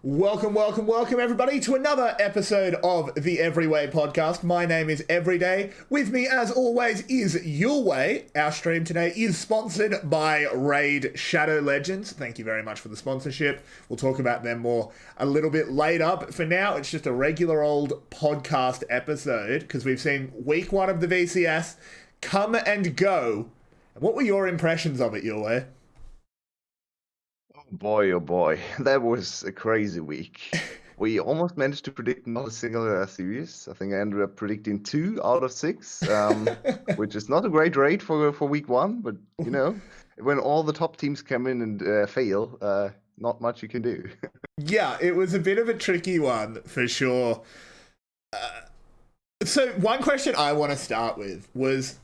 Welcome, welcome, welcome, everybody, to another episode of the EveryWei podcast. My name is Everyday. With me, as always, is Yulwei. Our stream today is sponsored by Raid Shadow Legends. Thank you very much for the sponsorship. We'll talk about them more a little bit later, but for now, it's just a regular old podcast episode because we've seen week one of the VCS come and go. What were your impressions of it, Yulwei? Boy, oh boy, that was a crazy week. We almost managed to predict not a single series. I think I ended up predicting 2 out of 6, which is not a great rate for week one. But you know, when all the top teams come in and fail, not much you can do. Yeah, it was a bit of a tricky one for sure. So one question I want to start with was,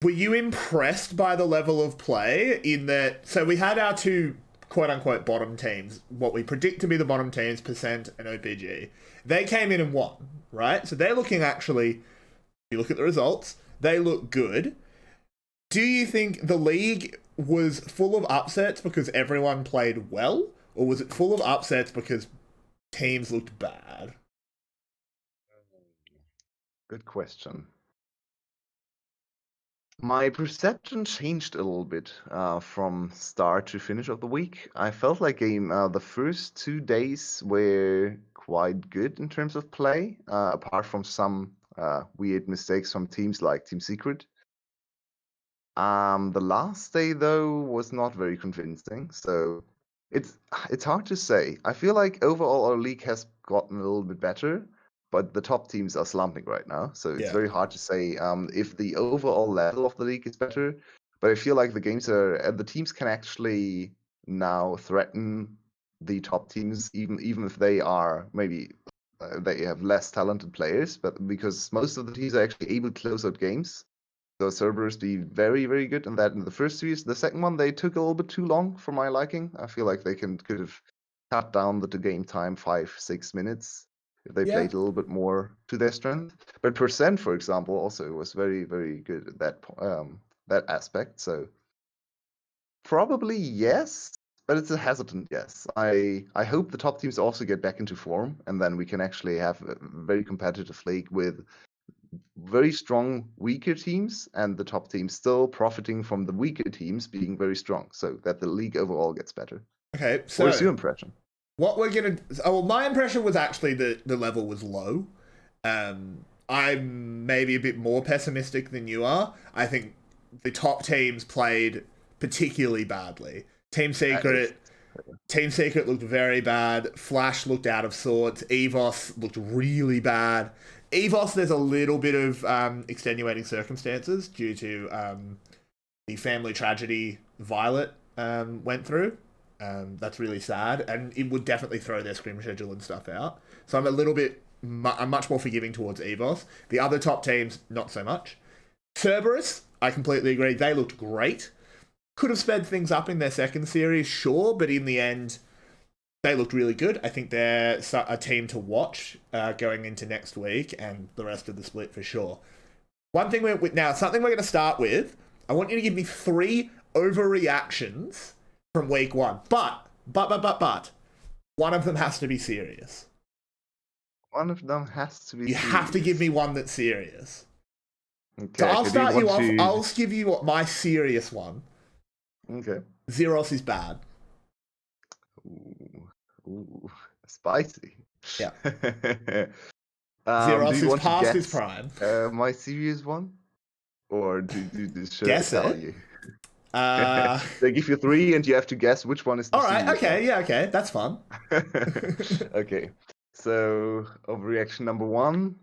were you impressed by the level of play in that? So we had our two quote-unquote bottom teams, what we predict to be the bottom teams, Percent and OPG. They came in and won, right? So they're looking actually, if you look at the results, they look good. Do you think the league was full of upsets because everyone played well? Or was it full of upsets because teams looked bad? Good question. My perception changed a little bit from start to finish of the week. I felt like the first 2 days were quite good in terms of play, apart from some weird mistakes from teams like 𝗀𝗀𝗃𝗃. The last day, though, was not very convincing, so it's hard to say. I feel like overall our league has gotten a little bit better, but the top teams are slumping right now, so it's very hard to say if the overall level of the league is better. But I feel like the teams can actually now threaten the top teams, even if they are maybe they have less talented players, but because most of the teams are actually able to close out games. So Cerberus be very, very good in that in the first series. The second one, they took a little bit too long for my liking. I feel like they could have cut down the game time 5-6 minutes if they played a little bit more to their strength. But Percent, for example, also was very, very good at that aspect. So probably yes, but it's a hesitant yes. I hope the top teams also get back into form, and then we can actually have a very competitive league with very strong weaker teams and the top teams still profiting from the weaker teams being very strong, so that the league overall gets better. Okay, so what's your impression? What we're gonna... well, my impression was actually that the level was low. I'm maybe a bit more pessimistic than you are. I think the top teams played particularly badly. 𝗀𝗀𝗃𝗃 looked very bad. Flash looked out of sorts. EVOS looked really bad. EVOS, there's a little bit of extenuating circumstances due to the family tragedy Violet went through. That's really sad, and it would definitely throw their scrim schedule and stuff out. So I'm I'm much more forgiving towards EVOS. The other top teams, not so much. Cerberus, I completely agree. They looked great. Could have sped things up in their second series, sure, but in the end, they looked really good. I think they're a team to watch going into next week and the rest of the split for sure. Something we're going to start with. I want you to give me 3 overreactions from week one. But one of them has to be serious. One of them has to be serious. You have to give me one that's serious. Okay, so I'll start you off. I'll give you my serious one. Okay. 𝘂𝗎 is bad. Ooh, spicy. Yeah. 𝘂𝗎 is past his prime. My serious one? Or should guess I tell you? They give you 3 and you have to guess which one is the Alright, okay, one. Yeah, okay, that's fun. Okay, so overreaction number 1,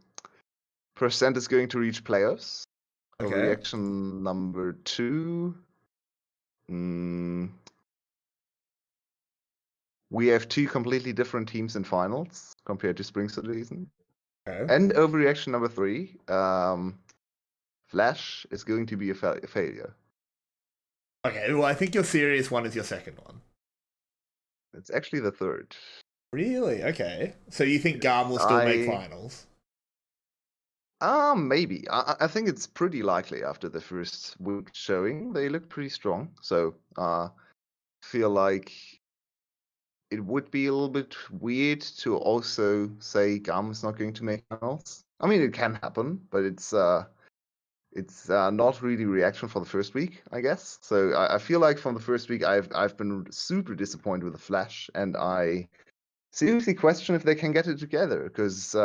Percent is going to reach playoffs. Okay. Overreaction number 2, we have 2 completely different teams in finals compared to spring season. Okay. And overreaction number 3, Flash is going to be a failure. Okay, well, I think your serious one is your second one. It's actually the third. Really? Okay. So you think 𝘀𝗀 will still make finals? Maybe. I think it's pretty likely after the first week showing. They look pretty strong. So feel like it would be a little bit weird to also say 𝘀𝗀 is not going to make finals. I mean, it can happen, but it's not really reaction for the first week, I guess. So I feel like from the first week, I've been super disappointed with the 𝘀𝗀, and I seriously question if they can get it together because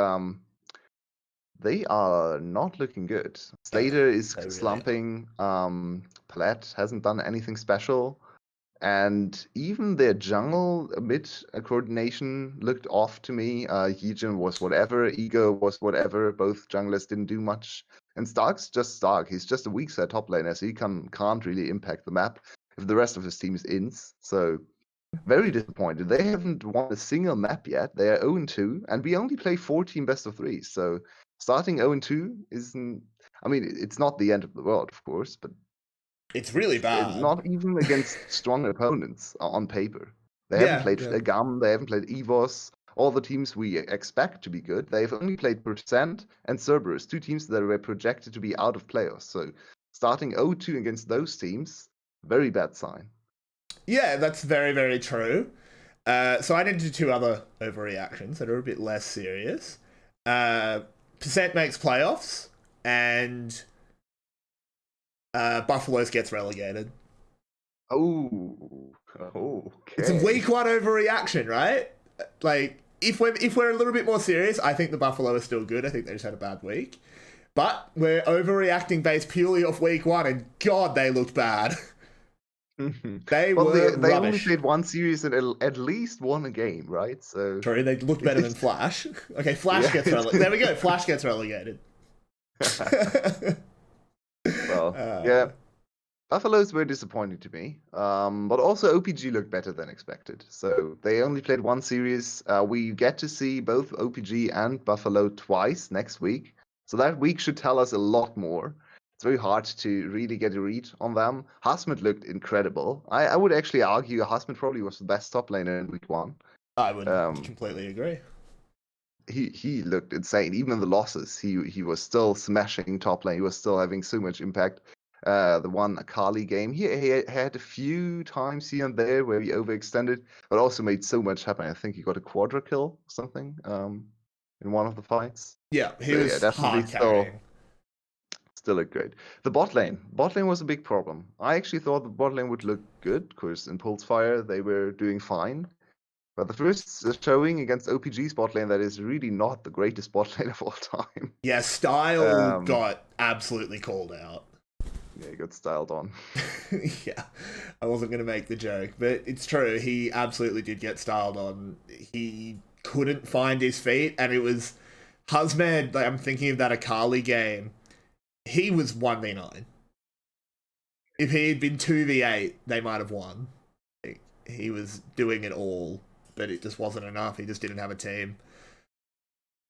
they are not looking good. Slater is really slumping. 𝘁𝗏𝗏 hasn't done anything special. And even their jungle mid coordination looked off to me. 𝘁𝗀 was whatever, Ego was whatever. Both junglers didn't do much. And 𝘁ark's just 𝘁ark. He's just a weak side top laner, so he can't really impact the map if the rest of his team is ins. So very disappointed. They haven't won a single map yet. They are 0-2, and we only play 14 best of 3. So starting 0-2 isn't. I mean, it's not the end of the world, of course, but it's really bad. Not even against strong opponents on paper. They haven't played 𝘀𝗀, they haven't played EVOS, all the teams we expect to be good. They've only played Percent and Cerberus, 2 teams that were projected to be out of playoffs. So starting 0-2 against those teams, very bad sign. Yeah, that's very, very true. So I did do 2 other overreactions that are a bit less serious. Percent makes playoffs, and Buffaloes gets relegated. Oh, okay. It's a week 1 overreaction, right? Like, if we're a little bit more serious, I think the Buffalo is still good. I think they just had a bad week. But we're overreacting based purely off week 1, and God, they looked bad. They only played 1 series and at least won a game, right? So true, they looked better than 𝘀𝗏𝗏. Okay, 𝘀𝗏𝗏 gets relegated. There we go. 𝘀𝗏𝗏 gets relegated. Well, yeah. Buffaloes were disappointing to me, but also OPG looked better than expected. So they only played 1 series. We get to see both OPG and Buffalo twice next week. So that week should tell us a lot more. It's very hard to really get a read on them. 𝘁𝗏𝗏 looked incredible. I would actually argue 𝘁𝗏𝗏 probably was the best top laner in week 1. I would completely agree. He looked insane. Even in the losses, he was still smashing top lane. He was still having so much impact. The one Akali game, he had a few times here and there where he overextended, but also made so much happen. I think he got a quadra kill or something in one of the fights. Yeah, he was definitely still looked great. The bot lane was a big problem. I actually thought the bot lane would look good because in Pulse Fire they were doing fine. But the first showing against OPG's bot lane, that is really not the greatest bot lane of all time. Yeah, Style got absolutely called out. Yeah, he got styled on. Yeah, I wasn't going to make the joke, but it's true. He absolutely did get styled on. He couldn't find his feet, and it was 𝘁𝗏𝗏𝗏. Like, I'm thinking of that Akali game. He was 1v9. If he had been 2v8, they might have won. He was doing it all, but it just wasn't enough. He just didn't have a team.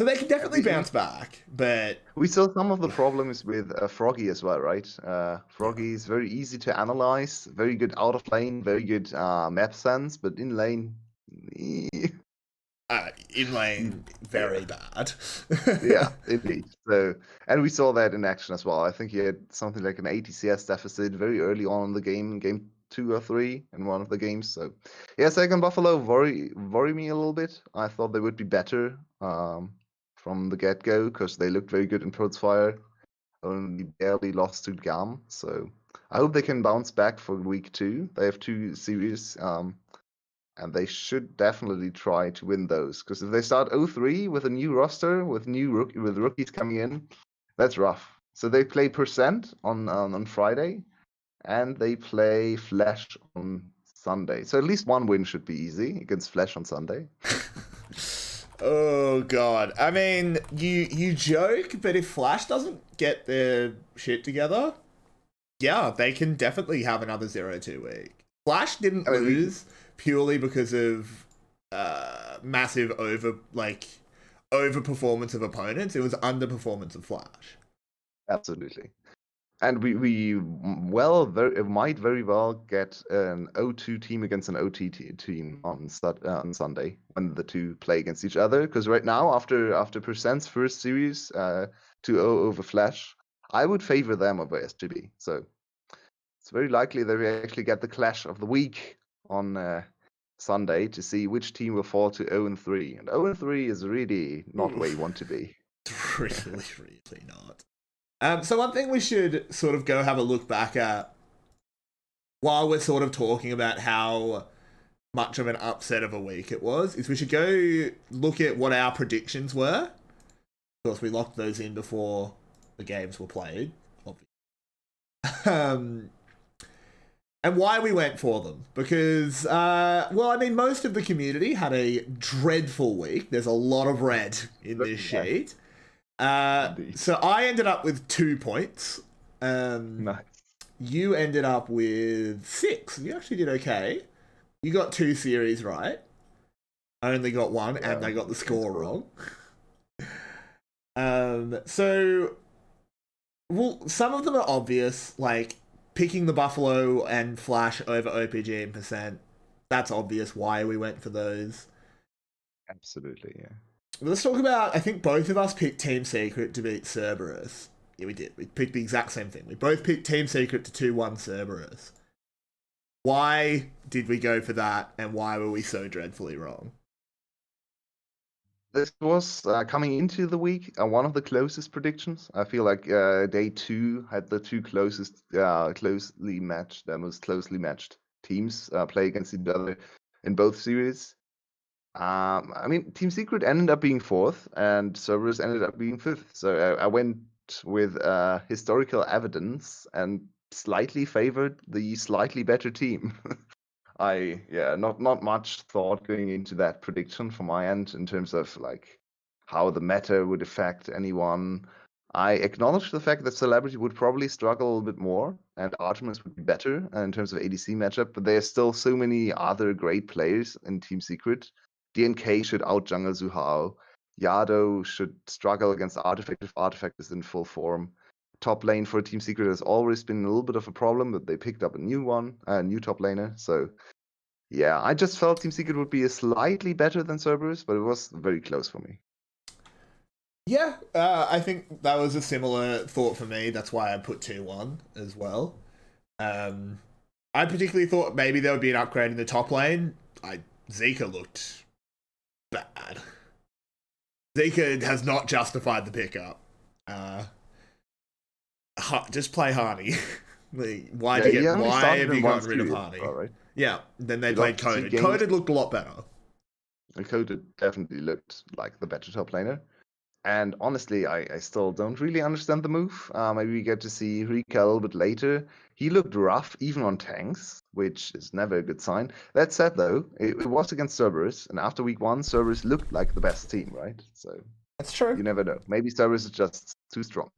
So they can definitely bounce back, but we saw some of the problems with 𝘀𝑀 as well, right? 𝘀𝑀 is very easy to analyze, very good out of lane, very good map sense, but in lane, very bad. Yeah, indeed. So, and we saw that in action as well. I think he had something like an ATCS deficit very early on in the game 2 or 3 in one of the games. So, yeah, second Buffalo worry me a little bit. I thought they would be better from the get-go because they looked very good in Pulse Fire. Only barely lost to 𝘀𝗀𝗏. So I hope they can bounce back for week 2. They have 2 series, and they should definitely try to win those. Because if they start 0-3 with a new roster, with rookies coming in, that's rough. So they play Percent on Friday, and they play 𝘁𝗏𝗏 on Sunday. So at least 1 win should be easy against 𝘁𝗏𝗏 on Sunday. Oh god. I mean, you joke, but if 𝘁𝗏𝗏 doesn't get their shit together, yeah, they can definitely have another 0-2 week. 𝘁𝗏𝗏 didn't lose purely because of massive overperformance of opponents. It was underperformance of 𝘁𝗏𝗏. Absolutely. And we might very well get an 0-2 team against an OT team on Sunday when the 2 play against each other. Because right now, after Percent's first series 2-0 over 𝘁𝗏𝗏, I would favor them over SGB. So it's very likely that we actually get the clash of the week on Sunday to see which team will fall to 0-3. And 0-3 is really not where you want to be. Really, really not. So one thing we should sort of go have a look back at while we're sort of talking about how much of an upset of a week it was is we should go look at what our predictions were. Of course, we locked those in before the games were played, obviously. And why we went for them. Because, well, I mean, most of the community had a dreadful week. There's a lot of red in this sheet. So I ended up with 2 points. Nice. You ended up with 6. You actually did okay. You got 2 series right. I only got 1, and I got the score wrong. So, well, some of them are obvious, like picking the Buffalo and Flash over 𝘀ecie𝗰𝗶𝗹𝘀. That's obvious why we went for those. Absolutely, yeah. Let's talk about, I think both of us picked Team Secret to beat 𝘀𝗶𝗺. Yeah, we did. We picked the exact same thing. We both picked Team Secret to 2-1 𝘀𝗶𝗺. Why did we go for that, and why were we so dreadfully wrong? This was coming into the week one of the closest predictions. I feel like day 2 had the 2 closest, most closely matched teams play against each other in both series. I mean, Team Secret ended up being 4th, and 𝘀𝗶𝗺 ended up being 5th. So I went with historical evidence and slightly favored the slightly better team. Not much thought going into that prediction from my end in terms of like how the meta would affect anyone. I acknowledge the fact that Celebrity would probably struggle a little bit more and Artemis would be better in terms of ADC matchup, but there's still so many other great players in Team Secret. DNK should out-jungle Zhu. Yado should struggle against Artifact if Artifact is in full form. Top lane for Team Secret has always been a little bit of a problem, but they picked up a new top laner. So yeah, I just felt Team Secret would be slightly better than 𝘀𝗶𝗺, but it was very close for me. Yeah, I think that was a similar thought for me. That's why I put 2-1 as well. I particularly thought maybe there would be an upgrade in the top lane. 𝘬𝗀 looked bad. 𝘬𝗀 has not justified the pickup. Just play 𝘁𝗀. Why have you gotten rid of 𝘁𝗀? Right? Yeah, then they played 𝘁𝗀. 𝘁𝗀 looked a lot better. 𝘁𝗀 definitely looked like the better top laner. And honestly, I still don't really understand the move. Maybe we get to see 𝘁𝗀 a little bit later. He looked rough, even on tanks, which is never a good sign. That said, though, it was against 𝘀𝗶𝗺, and after week 1, 𝘀𝗶𝗺 looked like the best team, right? So that's true. You never know. Maybe 𝘀𝗶𝗺 is just too strong.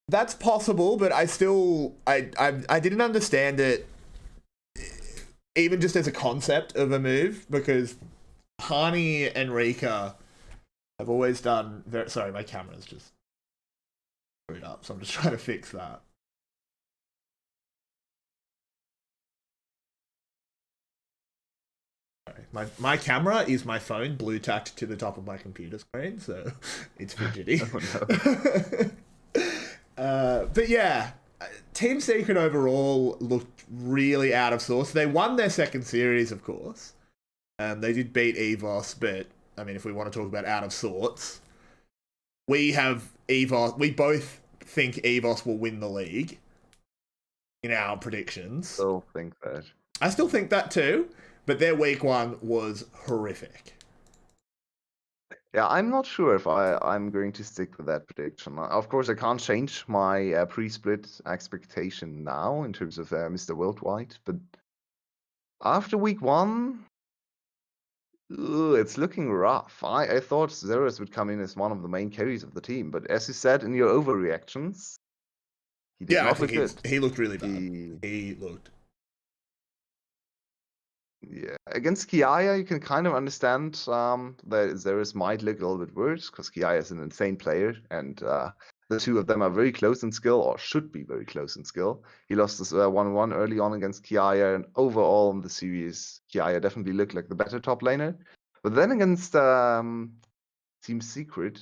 That's possible, but I didn't understand it, even just as a concept of a move, because 𝘁𝗀 and 𝘁𝗀 have always done very... Sorry, my camera's just screwed up, so I'm just trying to fix that. My camera is my phone Bluetooth to the top of my computer screen, so it's fidgety. Oh, no. But yeah, Team Secret overall looked really out of sorts. They won their second series, of course. They did beat EVOS, but I mean, if we want to talk about out of sorts, we have EVOS. We both think EVOS will win the league in our predictions. Still think that. I still think that too, but their week 1 was horrific. Yeah, I'm not sure if I'm going to stick with that prediction. Of course, I can't change my pre-split expectation now in terms of Mr. Worldwide, but after week 1, it's looking rough. I thought 𝘀𝗔 would come in as one of the main carries of the team, but as you said in your overreactions, he did not look good. He looked really bad. He looked... Yeah, against 𝘁𝗏, you can kind of understand that 𝘀𝗔 might look a little bit worse, because 𝘁𝗏 is an insane player, and the two of them are very close in skill, or should be very close in skill. He lost this 1-1 early on against 𝘁𝗏, and overall in the series, 𝘁𝗏 definitely looked like the better top laner. But then against Team Secret,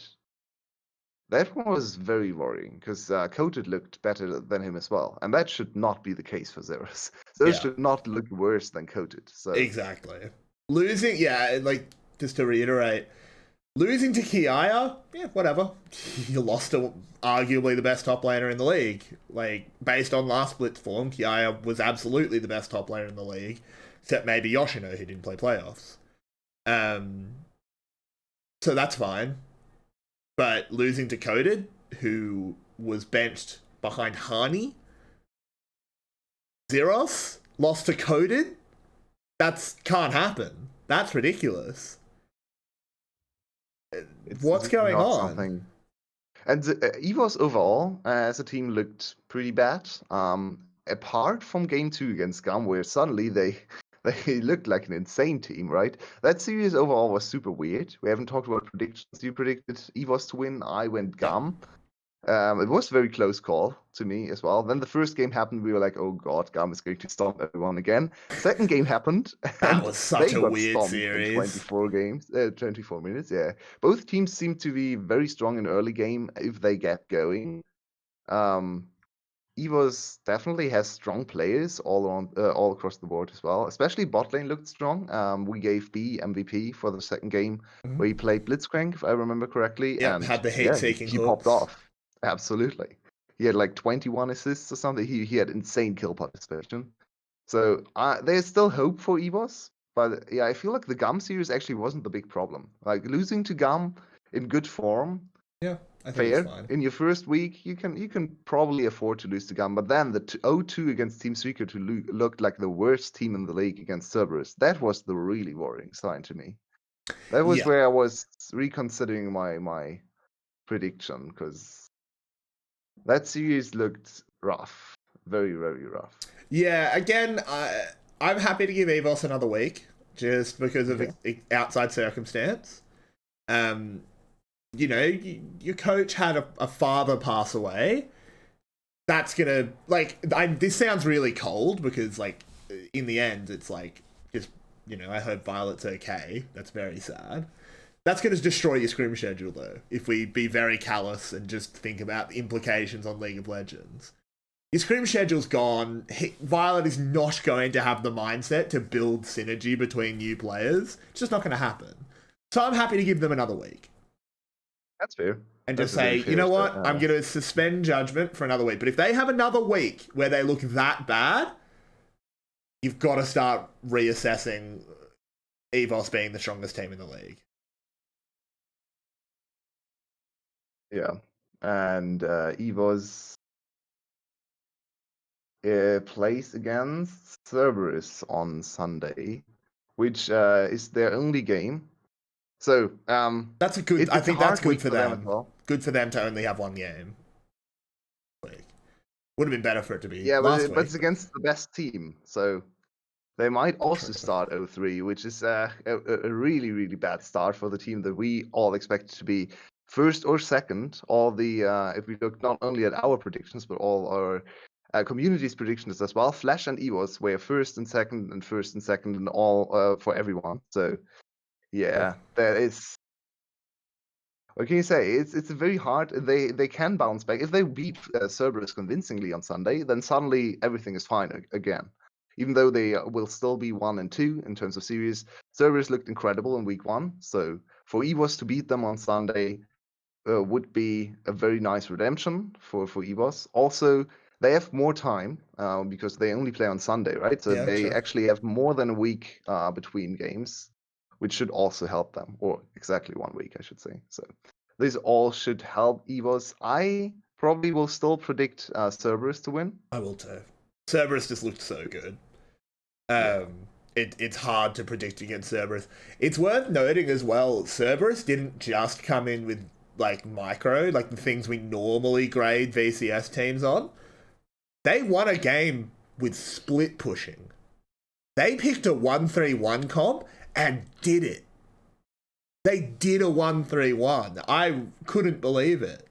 that one was very worrying, because 𝘁𝗀 looked better than him as well, and that should not be the case for 𝘀𝗔. 𝘀𝗔 should not look worse than 𝘁𝗀. So exactly. losing, yeah, like, just to reiterate, losing to 𝘁𝗏𝗃, yeah, whatever. You lost to arguably the best top laner in the league. Like, based on last split form, 𝘁𝗏𝗃 was absolutely the best top laner in the league, except maybe Yoshino, who didn't play playoffs. So that's fine. But losing to Coded, who was benched behind Hani, Zeros lost to Coded, that's can't happen. That's ridiculous. What's going on? Something. And EVOS overall, as a team, looked pretty bad. Apart from game 2 against 𝘀𝗀𝗋, where suddenly they looked like an insane team, right? That series overall was super weird. We haven't talked about predictions. You predicted EVOS to win. I went 𝘀𝗀𝗋. It was a very close call to me as well. Then the first game happened. We were like, oh god, 𝘀𝗀𝗋 is going to stomp everyone again. Second game happened. That was such a weird series. In 24 minutes, yeah. Both teams seem to be very strong in early game if they get going. EVOS definitely has strong players all across the board as well. Especially bot lane looked strong. We gave B MVP for the second game where he played 𝘀𝗰𝗰𝗀𝗀, if I remember correctly. Yeah, and had the heat-seeking he popped off. Absolutely. He had like 21 assists or something. He had insane kill participation. So there's still hope for EVOS. But yeah, I feel like the 𝘀𝗀𝗋 series actually wasn't the big problem. Like losing to 𝘀𝗀𝗋 in good form. Yeah, I think it's fine. In your first week, you can probably afford to lose to 𝘀𝗀𝗋. But then the 0-2 against Team 𝘁𝗏, who looked like the worst team in the league against Cerberus. That was the really worrying sign to me. That was where I was reconsidering my prediction, because that series looked rough. Very, very rough. Yeah, again, I'm happy to give EVOS another week, just because of outside circumstance. You know, your coach had a father pass away. That's gonna, like, this sounds really cold, because, like, in the end, it's like, just, you know, I hope Violet's okay. That's very sad. That's going to destroy your scrim schedule, though, if we be very callous and just think about the implications on League of Legends. Your scrim schedule's gone. Violet is not going to have the mindset to build synergy between new players. It's just not going to happen. So I'm happy to give them another week. That's fair. And just say, you know what? I'm going to suspend judgment for another week. But if they have another week where they look that bad, you've got to start reassessing EVOS being the strongest team in the league. Yeah, and EVOS plays against Cerberus on Sunday, which is their only game. So that's a good. I think that's good for them. Well. Good for them to only have one game. Would have been better for it to be. Yeah, but it's against the best team, so they might also start 0-3, which is a really, really bad start for the team that we all expected to be first or second. All the if we look not only at our predictions but all our community's predictions as well, 𝘀𝗏𝗋 and EVOS were first and second and all for everyone. So yeah, that is. What can you say? It's very hard. They can bounce back if they beat Cerberus convincingly on Sunday. Then suddenly everything is fine again. Even though they will still be 1 and 2 in terms of series, Cerberus looked incredible in week 1. So for EVOS to beat them on Sunday would be a very nice redemption for EVOS. Also, they have more time because they only play on Sunday, right? So they actually have more than a week between games, which should also help them, or exactly 1 week, I should say. So this all should help EVOS. I probably will still predict Cerberus to win. I will too. Cerberus just looked so good. It's hard to predict against Cerberus. It's worth noting as well, Cerberus didn't just come in with like micro, like the things we normally grade VCS teams on. They won a game with split pushing. They picked a 1-3-1 comp and did it. They did a 1-3-1. I couldn't believe it.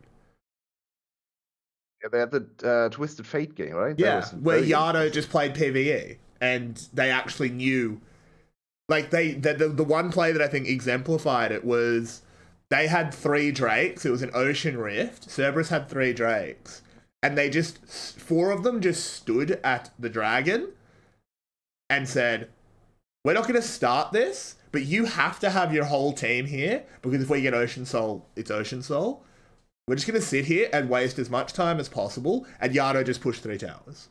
Yeah, they had the Twisted Fate game, right? Yeah, where Yado just played PvE. And they actually knew, like the one play that I think exemplified it was they had 3 Drakes. It was an Ocean Rift. Cerberus had 3 Drakes, and they 4 of them just stood at the dragon and said, we're not going to start this, but you have to have your whole team here, because if we get 𝘀𝗀𝗀, it's 𝘀𝗀𝗀. We're just going to sit here and waste as much time as possible, and Yado just pushed 3 towers.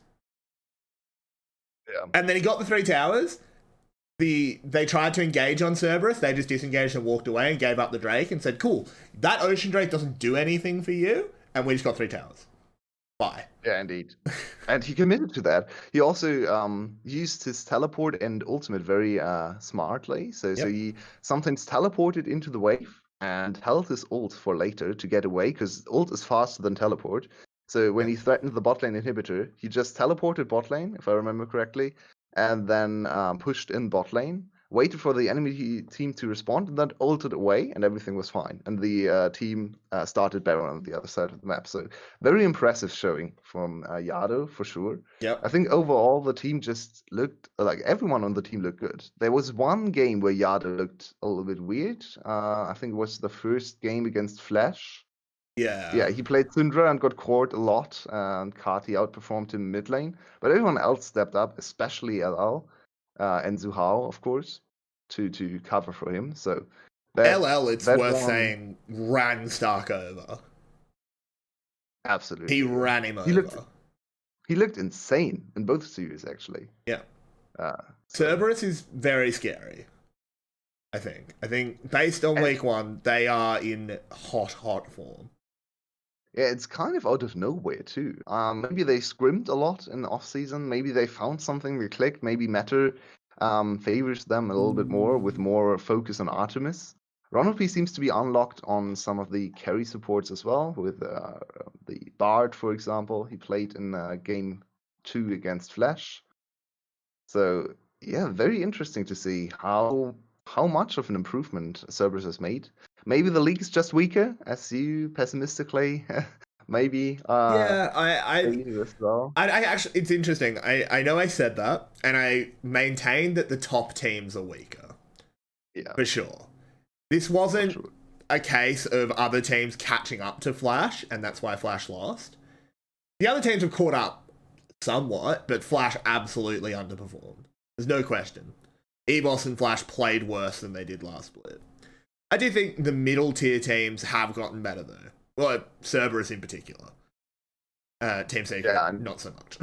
Yeah. And then he got the 3 towers. They tried to engage on Cerberus. They just disengaged and walked away and gave up the Drake and said, cool, that Ocean Drake doesn't do anything for you, and we just got 3 towers. Bye. Yeah, indeed. And he committed to that. He also used his teleport and ultimate very smartly. So he sometimes teleported into the wave and held his ult for later to get away, because ult is faster than teleport. So when he threatened the bot lane inhibitor, he just teleported bot lane, if I remember correctly, and then pushed in bot lane, waited for the enemy team to respond, and then ulted away, and everything was fine. And the team started Baron on the other side of the map. So very impressive showing from Yado, for sure. Yep. I think overall the team just looked, like everyone on the team looked good. There was one game where Yado looked a little bit weird. I think it was the first game against 𝘀𝗀. Yeah, he played Syndra and got cored a lot, and 𝘁𝗏 outperformed him mid lane. But everyone else stepped up, especially LL and 𝘂𝗏, of course, to cover for him. So LL, it's worth saying, ran Stark over. Absolutely. He ran him over. He looked insane in both series, actually. Yeah. Cerberus is very scary, I think. I think based on week 1, they are in hot form. Yeah, it's kind of out of nowhere too. Maybe they scrimmed a lot in the off-season. Maybe they found something that clicked. Maybe meta favors them a little bit more with more focus on Artemis. Ronalp seems to be unlocked on some of the carry supports as well, with the Bard, for example. He played in game 2 against 𝘀𝗀. So yeah, very interesting to see how much of an improvement Cerberus has made. Maybe the league is just weaker, as you pessimistically maybe. Yeah, I actually, it's interesting. I know I said that, and I maintain that the top teams are weaker. Yeah, for sure. This wasn't a case of other teams catching up to 𝘀𝗀, and that's why 𝘀𝗀 lost. The other teams have caught up somewhat, but 𝘀𝗀 absolutely underperformed. There's no question. EBOS and 𝘀𝗀 played worse than they did last split. I do think the middle tier teams have gotten better though. Well, Cerberus in particular. Team Secret, not so much.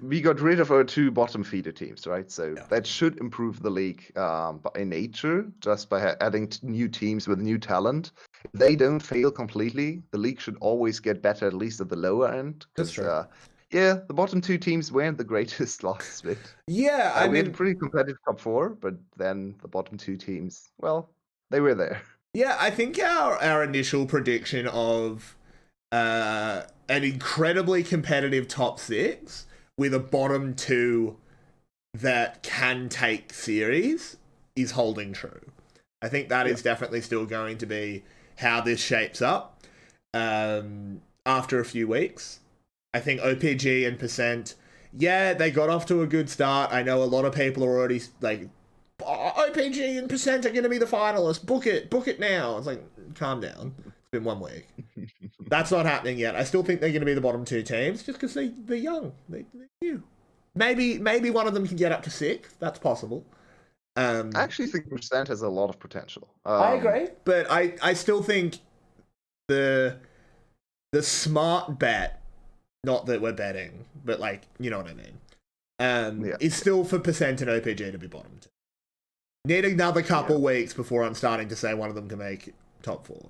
We got rid of our 2 bottom feeder teams, right? So that should improve the league by nature, just by adding new teams with new talent. If they don't fail completely, the league should always get better, at least at the lower end. That's true. Yeah, the bottom 2 teams weren't the greatest last split. Yeah, I mean, mean, we had a pretty competitive top 4, but then the bottom 2 teams, well, they were there. Yeah, I think our initial prediction of an incredibly competitive top 6 with a bottom 2 that can take series is holding true. I think that is definitely still going to be how this shapes up after a few weeks. I think 𝘀𝗀𝗀 and 𝘀𝗀𝗀, yeah, they got off to a good start. I know a lot of people are already like, 𝘀𝗀𝗀 and 𝘀𝗀𝗀 are going to be the finalists. Book it now. It's like, calm down. It's been 1 week. That's not happening yet. I still think they're going to be the bottom 2 teams just because they're young. They're new. Maybe one of them can get up to 6th. That's possible. I actually think 𝘀𝗀𝗀 has a lot of potential. I agree, but I still think the smart bet, not that we're betting, but like, you know what I mean, is still for 𝘀𝗀𝗀 and 𝘀𝗀𝗀 to be bottom 2. Need another couple weeks before I'm starting to say one of them can make top 4.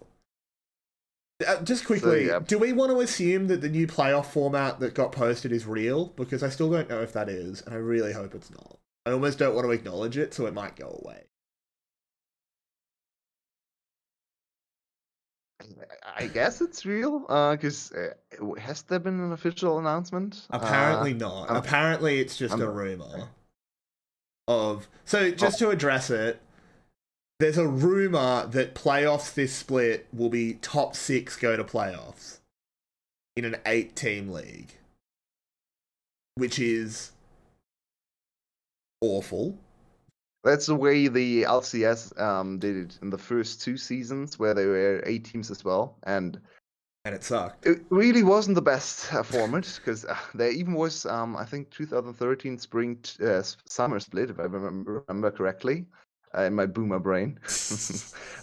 Just quickly, do we want to assume that the new playoff format that got posted is real? Because I still don't know if that is, and I really hope it's not. I almost don't want to acknowledge it, so it might go away. I guess it's real, because has there been an official announcement? Apparently not. Apparently it's just a rumor. So just to address it, there's a rumor that playoffs this split will be top 6 go to playoffs in an 8-team league, which is awful. That's the way the LCS did it in the first 2 seasons, where there were 8 teams as well. And and it sucked. It really wasn't the best format because there even was, I think, 2013 spring summer split, if I remember correctly, in my boomer brain.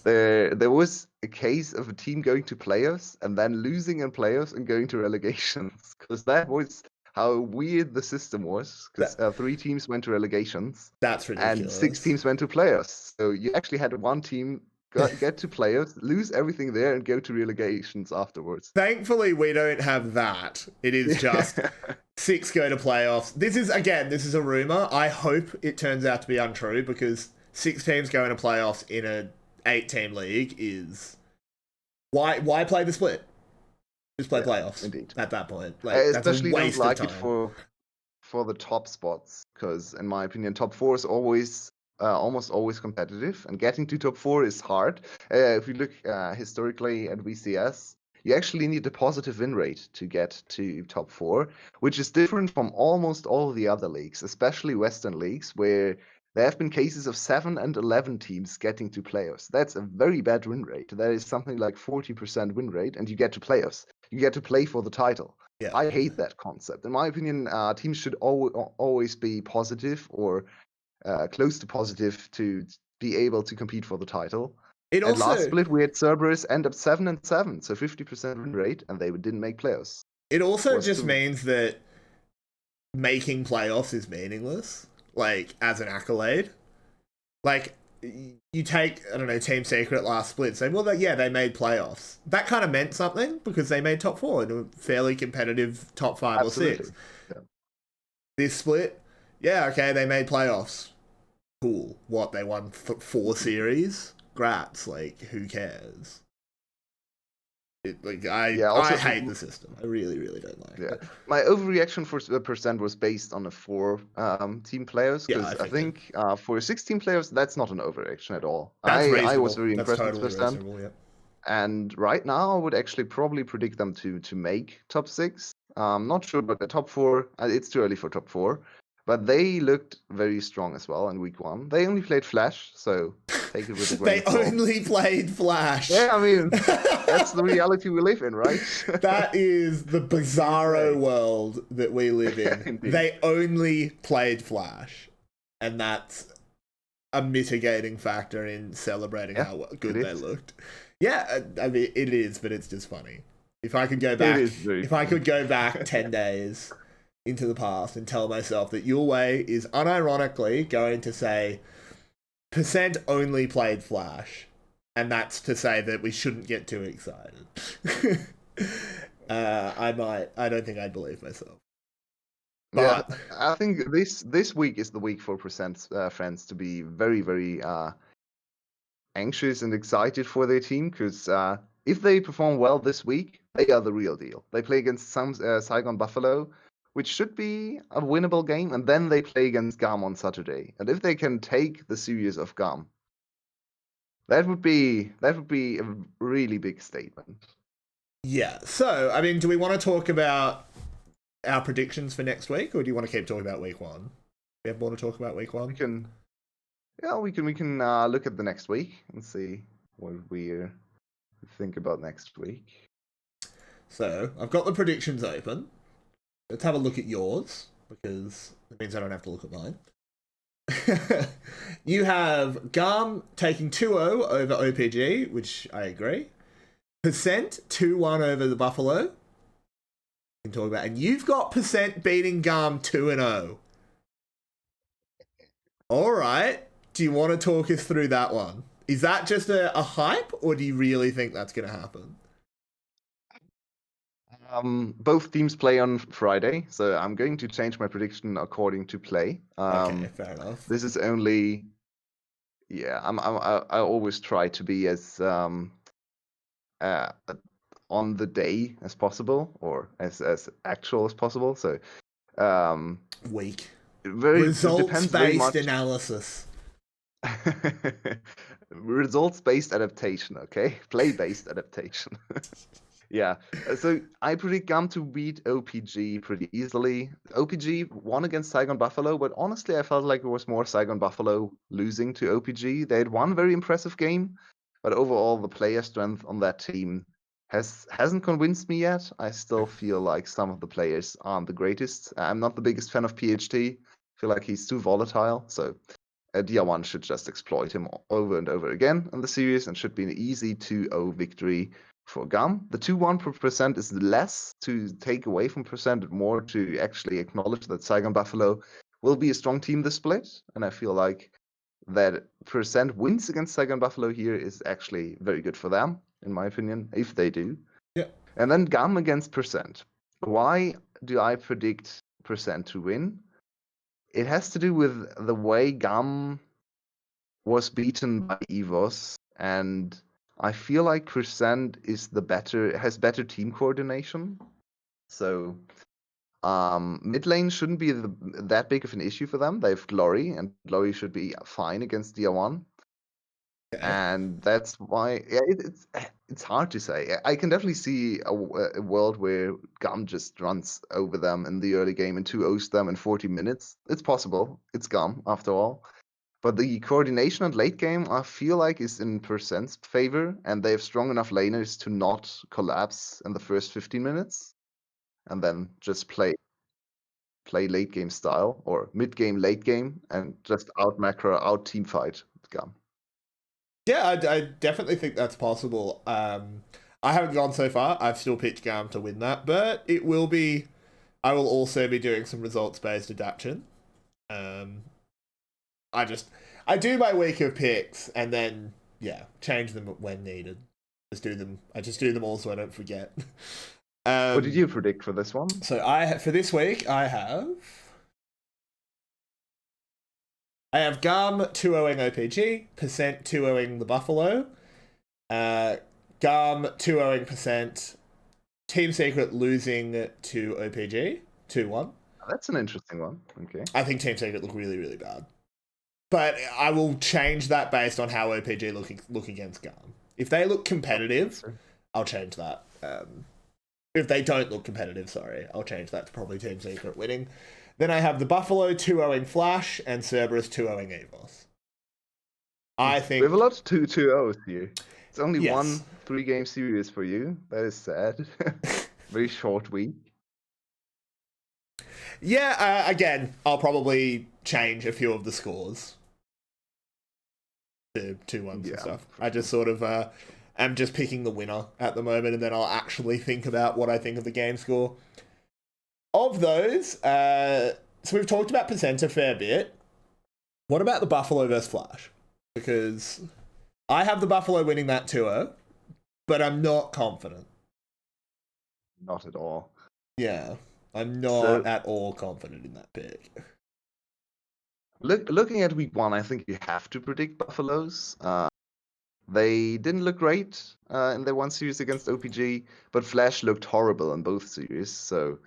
there was a case of a team going to playoffs and then losing in playoffs and going to relegations, because that was how weird the system was. Because 3 teams went to relegations. That's ridiculous. And 6 teams went to playoffs. So you actually had one team get to playoffs, lose everything there, and go to relegations afterwards. Thankfully, we don't have that. It is just 6 go to playoffs. This is a rumor. I hope it turns out to be untrue, because 6 teams going to playoffs in a 8-team league is why play the split? Just play playoffs. Indeed. At that point, like, especially don't like it for the top spots, because in my opinion, top 4 is always. Almost always competitive, and getting to top 4 is hard. If you look historically at VCS, you actually need a positive win rate to get to top 4, which is different from almost all of the other leagues, especially Western leagues, where there have been cases of 7 and 11 teams getting to playoffs. That's a very bad win rate. That is something like 40% win rate, and you get to playoffs. You get to play for the title. Yeah. I hate that concept. In my opinion, teams should always be positive or close to positive to be able to compete for the title. And last split, we had Cerberus end up 7-7, so 50% win rate, and they didn't make playoffs. It also just means that making playoffs is meaningless, like, as an accolade. Like, you take, I don't know, Team Secret last split, saying, well, they made playoffs. That kind of meant something, because they made top 4 in a fairly competitive top 5 Absolutely. or 6. Yeah. This split, they made playoffs. Cool. What, they won 4 series? Grats, like, who cares? I hate the system. I really, really don't like it. My overreaction for percent was based on the 4 team players, because I think for 16 players, that's not an overreaction at all. I was very impressed with percent. Yeah. And right now, I would actually probably predict them to make top 6. Not sure, but the top 4, it's too early for top 4. But they looked very strong as well in week 1. They only played Flash, so take it with a grain of salt. They only played Flash. Yeah, I mean, that's the reality we live in, right? That is the bizarro world that we live in. They only played Flash. And that's a mitigating factor in celebrating how good they looked. Yeah, I mean, it is, but it's just funny. If I could go back 10 days into the past and tell myself that Yulwei is unironically going to say percent only played Flash, and that's to say that we shouldn't get too excited. I don't think I'd believe myself. But I think this week is the week for percent fans to be very, very anxious and excited for their team, because if they perform well this week, they are the real deal. They play against 𝘁𝗰𝗶𝗹𝘀𝘀, which should be a winnable game, and then they play against 𝘀𝗰 on Saturday. And if they can take the series of 𝘀𝗰, that would be a really big statement. Yeah. So, I mean, do we want to talk about our predictions for next week, or do you want to keep talking about week 1? We have more to talk about week 1. We can look at the next week and see what we think about next week. So, I've got the predictions open. Let's have a look at yours, because it means I don't have to look at mine. You have 𝘀𝗰 taking 2-0 over OPG, which I agree. Percent 2-1 over the Buffalo. We can talk about. And you've got percent beating 𝘀𝗰 2-0. All right. Do you want to talk us through that one? Is that just a hype, or do you really think that's going to happen? Both teams play on Friday, so I'm going to change my prediction according to play. Okay, fair enough. This is only, I always try to be as on the day as possible, or as actual as possible. So weak. Results-based analysis. Results-based adaptation, okay? Play-based adaptation. Yeah, so I predict 𝘀𝗰 to beat OPG pretty easily. OPG won against 𝘁𝗰𝗶𝗹𝗀, but honestly, I felt like it was more 𝘁𝗰𝗶𝗹𝗀 losing to OPG. They had one very impressive game, but overall, the player strength on that team hasn't convinced me yet. I still feel like some of the players aren't the greatest. I'm not the biggest fan of 𝘁𝗀. I feel like he's too volatile. So 𝘃𝗀 should just exploit him over and over again in the series and should be an easy 2-0 victory for 𝘀𝗀. The 2-1% is less to take away from percent, more to actually acknowledge that 𝘁𝗀𝗶𝗹𝘀 will be a strong team this split. And I feel like that percent wins against 𝘁𝗀𝗶𝗹𝘀 here is actually very good for them, in my opinion, if they do. Yeah. And then 𝘀𝗀 against percent. Why do I predict percent to win? It has to do with the way 𝘀𝗀 was beaten by EVOS, and I feel like percent is has better team coordination. So mid lane shouldn't be that big of an issue for them. They have 𝘀𝑠y, and 𝘀𝑠y should be fine against 𝘃𝗀. And that's why it's hard to say. I can definitely see a world where 𝘀𝗀 just runs over them in the early game and 2-0s them in 40 minutes. It's possible. It's 𝘀𝗀 after all. But the coordination at late game, I feel like, is in percent's favor, and they have strong enough laners to not collapse in the first 15 minutes, and then just play late game style or mid game, late game, and just out macro, out team fight 𝘀𝗀. Yeah, I definitely think that's possible. I haven't gone so far. I've still picked 𝘀𝗀 to win that, but it will be. I will also be doing some results-based adaptation. I do my week of picks and then change them when needed. I just do them all so I don't forget. What did you predict for this one? So for this week I have 𝘀𝗀 2-0ing 𝘁𝗀, percent 2-0ing the Buffalo, 𝘀𝗀 2-0ing percent, Team Secret losing to 𝘁𝗀 2-1. That's an interesting one. Okay. I think Team Secret look really, really bad. But I will change that based on how 𝘁𝗀 look against 𝘀𝗀. If they look competitive, I'll change that. If they don't look competitive, sorry, I'll change that to probably Team Secret winning. Then I have the Buffalo 2-0ing 𝘀𝗀 and Cerberus 2-0ing EVOS. I think we have a lot of 2-2-0s here. It's only one 3-game series for you. That is sad. Very short week. Yeah, again, I'll probably change a few of the scores to 2-1s and stuff. I just sort of am just picking the winner at the moment, and then I'll actually think about what I think of the game score. Of those, so we've talked about percent a fair bit. What about the Buffalo versus 𝘀𝗀? Because I have the Buffalo winning that 2-0, but I'm not confident. Not at all. Yeah, I'm not at all confident in that pick. Looking at week 1, I think you have to predict Buffaloes. They didn't look great in their one series against OPG, but 𝘀𝗀 looked horrible in both series. So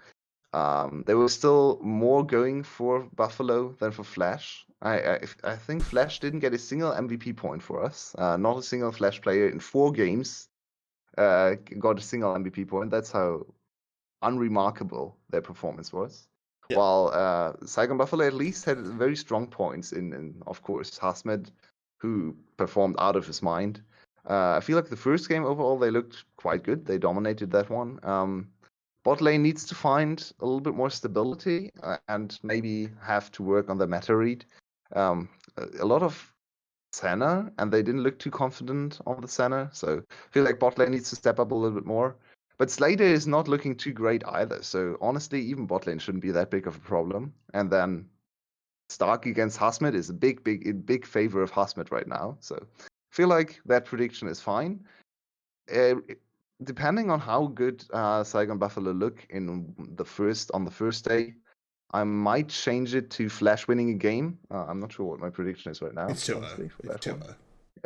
there was still more going for Buffalo than for 𝘀𝗀. I think 𝘀𝗀 didn't get a single MVP point for us. Not a single 𝘀𝗀 player in 4 games got a single MVP point. That's how unremarkable their performance was. Yeah. While 𝘁𝗀𝗶𝗹𝗀 at least had very strong points in of course, 𝘁𝗀, who performed out of his mind. I feel like the first game overall, they looked quite good. They dominated that one. Bot lane needs to find a little bit more stability and maybe have to work on the meta read. A lot of Senna, and they didn't look too confident on the Senna, so I feel like bot lane needs to step up a little bit more. But Slater is not looking too great either, so honestly, even bot lane shouldn't be that big of a problem. And then Stark against 𝘁𝗀 is a big favor of 𝘁𝗀 right now, so I feel like that prediction is fine. Depending on how good 𝘁𝗀𝗶𝗹𝗀 look on the first day, I might change it to 𝘀𝗀 winning a game. I'm not sure what my prediction is right now. It's 2-0. It's 2-0.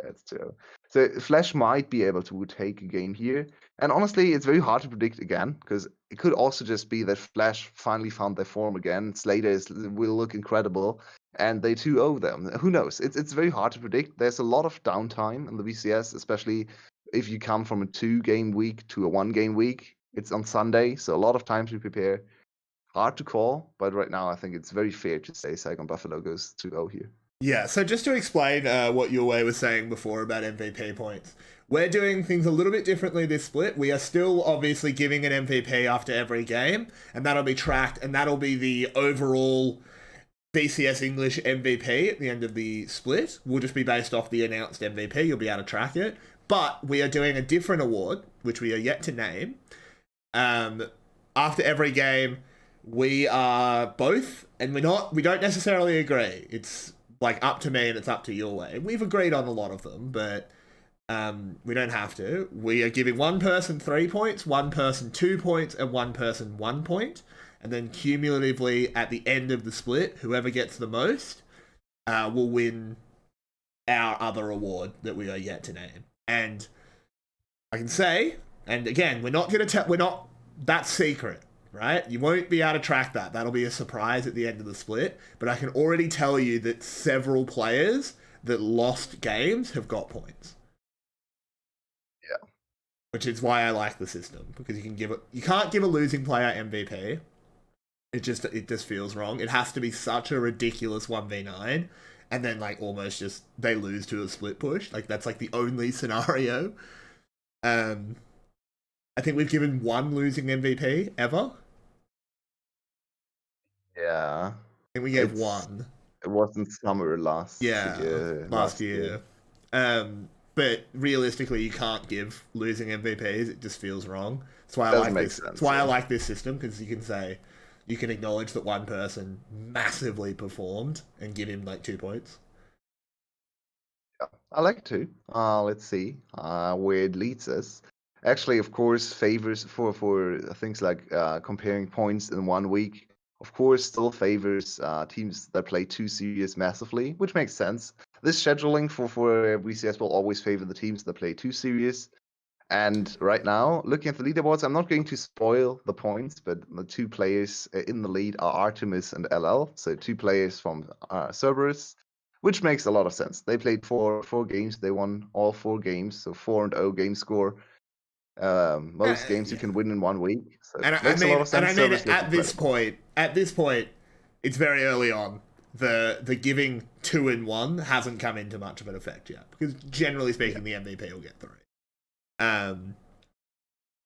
Yeah, it's 2-0. So 𝘀𝗀 might be able to take a game here. And honestly, it's very hard to predict again, because it could also just be that 𝘀𝗀 finally found their form again. Slater will look incredible, and they 2-0 them. Who knows? It's very hard to predict. There's a lot of downtime in the VCS, especially if you come from a 2-game week to a 1-game week. It's on Sunday, so a lot of time to prepare. Hard to call, but right now I think it's very fair to say 𝘁𝗀𝗶𝗹𝗀 goes 2-0 here. Yeah, so just to explain what Yulwei was saying before about MVP points, we're doing things a little bit differently this split. We are still obviously giving an MVP after every game, and that'll be tracked, and that'll be the overall VCS English MVP at the end of the split. Will just be based off the announced MVP. You'll be able to track it. But we are doing a different award, which we are yet to name. After every game, we are both, and we don't necessarily agree. It's like up to me and it's up to Yulwei. We've agreed on a lot of them, but we don't have to. We are giving one person 3 points, one person 2 points, and one person 1 point. And then cumulatively at the end of the split, whoever gets the most will win our other award that we are yet to name. And I can say, and again, that's secret. Right? You won't be able to track that. That'll be a surprise at the end of the split. But I can already tell you that several players that lost games have got points. Yeah. Which is why I like the system. Because you can't give a losing player MVP. It just feels wrong. It has to be such a ridiculous 1v9. And then like almost just they lose to a split push. Like that's like the only scenario. I think we've given one losing MVP ever. Yeah. I think we gave one. It wasn't summer last year. Last year. But realistically, you can't give losing MVPs. It just feels wrong. That's why I like this. That's why I like this system, because you can acknowledge that one person massively performed and give him like 2 points. Yeah, I like to. Let's see where it leads us. Actually, of course, favors for things like comparing points in 1 week. Of course, still favors teams that play 2 series massively, which makes sense. This scheduling for VCS will always favor the teams that play 2 series. And right now, looking at the leaderboards, I'm not going to spoil the points, but the 2 players in the lead are 𝘁𝘀 and LL, so 2 players from Cerberus, which makes a lot of sense. They played four games, they won all 4 games, so 4-0 game score. Most games you can win in 1 week. So and it makes a lot of sense. At this point, it's very early on. The giving 2 and 1 hasn't come into much of an effect yet, because generally speaking, the MVP will get 3.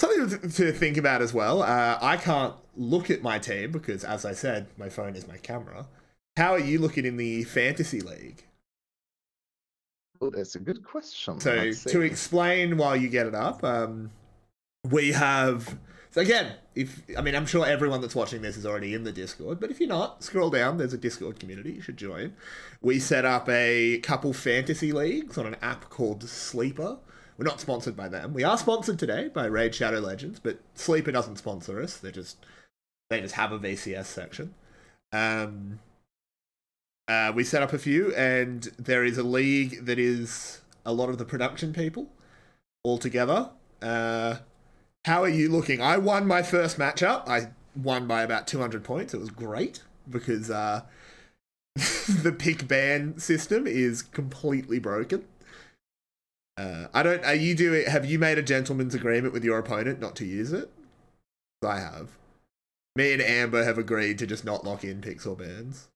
Something to think about as well. I can't look at my team because, as I said, my phone is my camera. How are you looking in the fantasy league? Oh, that's a good question. So to explain while you get it up, we have. So again, I'm sure everyone that's watching this is already in the Discord, but if you're not, scroll down. There's a Discord community you should join. We set up a couple fantasy leagues on an app called 𝘁𝗶𝗹𝗀. We're not sponsored by them. We are sponsored today by Raid Shadow Legends, but 𝘁𝗶𝗹𝗀 doesn't sponsor us. They just have a VCS section. We set up a few, and there is a league that is a lot of the production people all together. How are you looking? I won my first matchup. I won by about 200 points. It was great because the pick ban system is completely broken. Have you made a gentleman's agreement with your opponent not to use it? I have. Me and Amber have agreed to just not lock in picks or bans.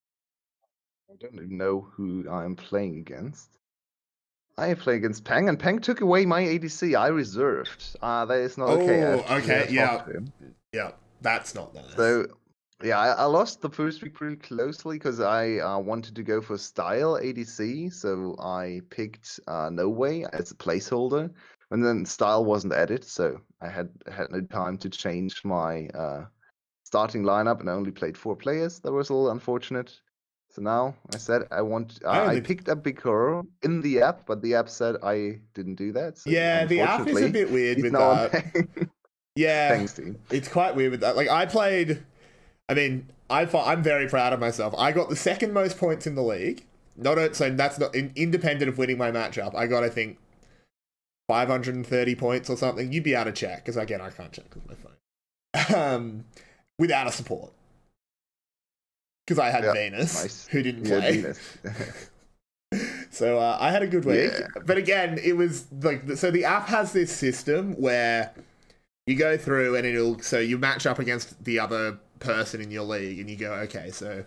I don't even know who I'm playing against. I play against Peng, and Peng took away my ADC. I reserved. That is not okay. Okay, yeah, that's not nice. So, yeah, I lost the first week pretty closely because I wanted to go for style ADC, so I picked 𝘁𝑚ei as a placeholder, and then style wasn't added, so I had no time to change my starting lineup, and I only played 4 players. That was a little unfortunate. So now I said I picked up 𝘀�cije𝗰𝗋𝗀 in the app, but the app said I didn't do that. So yeah, the app is a bit weird with that. Yeah, thanks, team. It's quite weird with that. Like I'm very proud of myself. I got the 2nd most points in the league. So that's not independent of winning my matchup. I got, I think, 530 points or something. You'd be able to check, because again, I can't check with my phone. Without a support. Because I had Venus, who didn't play. So I had a good week. Yeah. But again, it was like, so the app has this system where you go through and so you match up against the other person in your league and you go, okay, so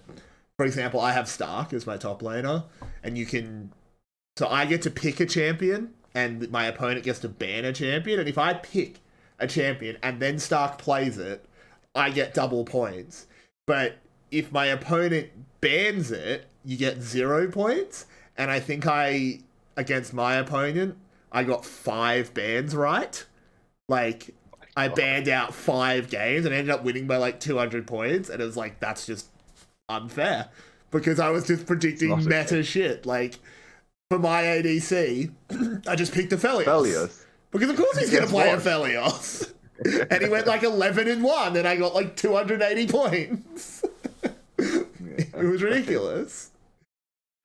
for example, I have 𝘀𝘀 as my top laner, and you can. So I get to pick a champion, and my opponent gets to ban a champion. And if I pick a champion and then 𝘀𝘀 plays it, I get double points. But if my opponent bans it, you get 0 points. And I think against my opponent, I got 5 bans right. Like, I banned out 5 games and ended up winning by like 200 points. And it was like, that's just unfair. Because I was just predicting meta shit. Like, for my ADC, I just picked 𝘀𝘀. Because of course he's going to play 𝘀𝘀. And he went like 11-1 and I got like 280 points. It was ridiculous.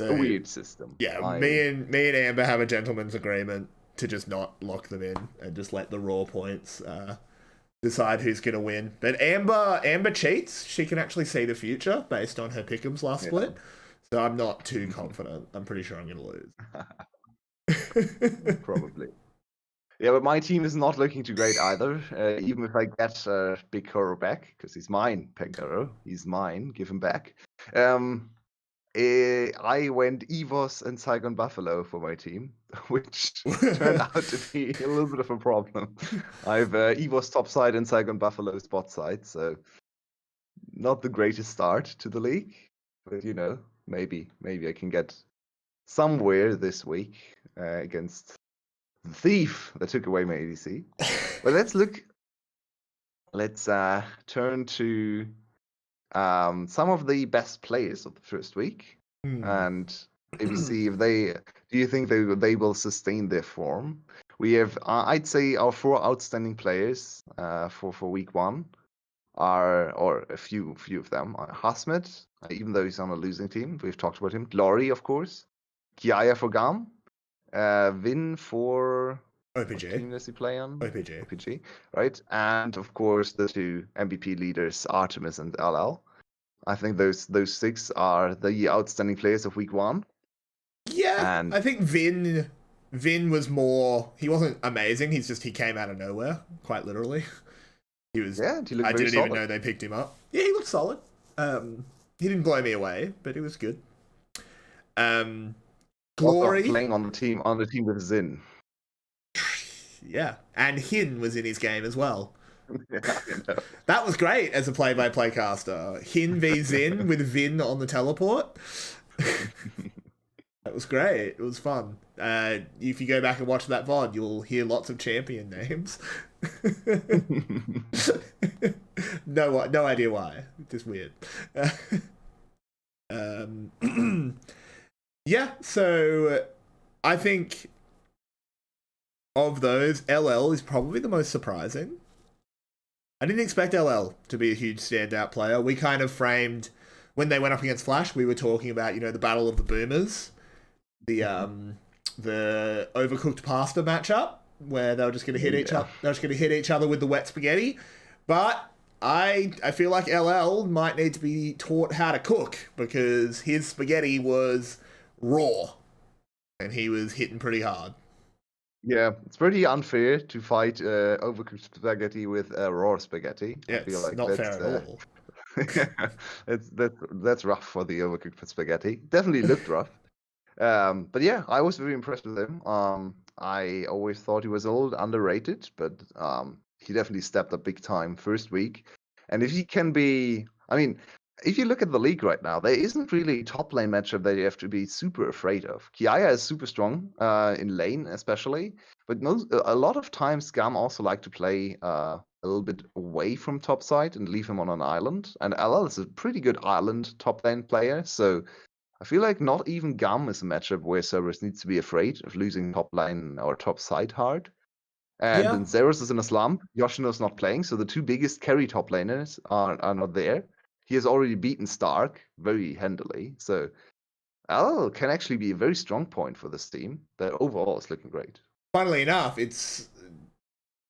A weird system. Yeah, me and Amber have a gentleman's agreement to just not lock them in and just let the raw points decide who's going to win. But Amber cheats. She can actually see the future based on her pick'ems last split. So I'm not too confident. I'm pretty sure I'm going to lose. Probably. Yeah, but my team is not looking too great either. Even if I get 𝘁𝗶𝗹𝗀 back, because he's mine, 𝘁𝗶𝗹. He's mine. Give him back. I went EVOS and 𝘁𝗶𝗵𝗀 for my team, which turned out to be a little bit of a problem. I have EVOS top side and 𝘁𝗶𝗵𝗀 bot side, so not the greatest start to the league. But you know, maybe I can get somewhere this week against the thief that took away my ADC. But let's turn to some of the best players of the first week, and maybe see if do you think they will sustain their form? We have, I'd say, our 4 outstanding players for week 1 are, or a few of them, are 𝘁𝑎𝑠𝑚, even though he's on a losing team. We've talked about him. 𝘀𝑺, of course. 𝘁𝑎𝑰 for 𝘀𝑚. 𝘁 for 𝘁𝗶𝗀. What team does he play on? 𝘁𝗶𝗀. 𝘁𝗶𝗀, right? And of course the 2 MVP leaders, Artemis and 𝑙𝑙. I think those 6 are the outstanding players of week 1. Yeah, and I think 𝘁 was more. He wasn't amazing. He came out of nowhere, quite literally. He was. Yeah, he looked I didn't solid. even know they picked him up. Yeah, he looked solid. He didn't blow me away, but he was good. 𝘀𝑚 playing on the team with 𝑍in. Yeah, and 𝘁 was in his game as well. Yeah, that was great as a play-by-play caster. 𝘁 v 𝑍in with 𝘁 on the teleport. That was great. It was fun. If you go back and watch that VOD, you'll hear lots of champion names. No idea why. Just weird. Yeah, so I think of those, 𝘀𝑙 is probably the most surprising. I didn't expect 𝘀𝑙 to be a huge standout player. We kind of framed, when they went up against Flash, we were talking about, you know, the battle of the boomers, the overcooked pasta matchup, where they were just going to hit each other. They were just going to hit each other with the wet spaghetti. But I feel like 𝘀𝑙 might need to be taught how to cook, because his spaghetti was raw, and he was hitting pretty hard. Yeah, it's pretty unfair to fight overcooked spaghetti with raw spaghetti. Yeah, I feel like not fair at all. That's rough for the overcooked spaghetti. Definitely looked rough. But yeah, I was very impressed with him. I always thought he was a little underrated, but he definitely stepped up big time first week. And if he can be, I mean, if you look at the league right now, there isn't really a top lane matchup that you have to be super afraid of. 𝘁𝑖𝑎 is super strong in lane, especially, but a lot of times 𝘀𝑚 also like to play a little bit away from top side and leave him on an island. And 𝘀𝑙 is a pretty good island top lane player, so I feel like not even 𝘀𝑚 is a matchup where Cerberus needs to be afraid of losing top lane or top side hard. And then Xerath is in a slump. Yoshino's not playing, so the 2 biggest carry top laners are not there. He has already beaten 𝘀𝘀 very handily, so 𝘀𝑙 can actually be a very strong point for this team that overall is looking great. Funnily enough, it's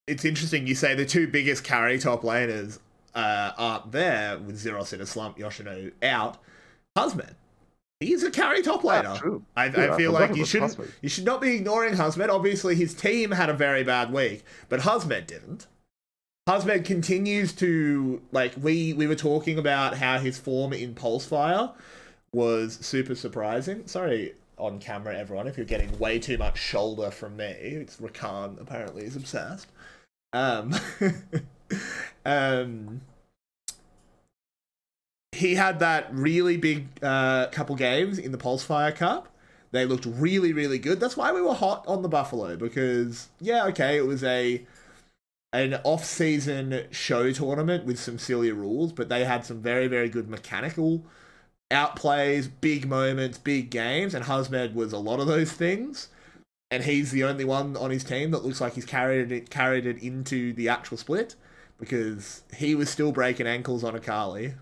interesting you say the 2 biggest carry top laners aren't there, with Xerath in a slump, Yoshino out. 𝘁𝑎𝑠𝑚. He's a carry top laner. True. I feel like you should not be ignoring 𝘁𝑎𝑠𝑚. Obviously, his team had a very bad week, but 𝘁𝑎𝑠𝑚 didn't. 𝘁𝑎𝑠𝑚 continues to, like, we were talking about how his form in Pulsefire was super surprising. Sorry on camera, everyone, if you're getting way too much shoulder from me. It's 𝘀𝗀 apparently is obsessed. Um, um, he had that really big couple games in the Pulsefire Cup. They looked really, really good. That's why we were hot on the Buffalo, because, yeah, okay, it was an off-season show tournament with some silly rules, but they had some very, very good mechanical outplays, big moments, big games, and 𝘀𝗀 was a lot of those things. And he's the only one on his team that looks like he's carried it into the actual split, because he was still breaking ankles on 𝘀𝗀.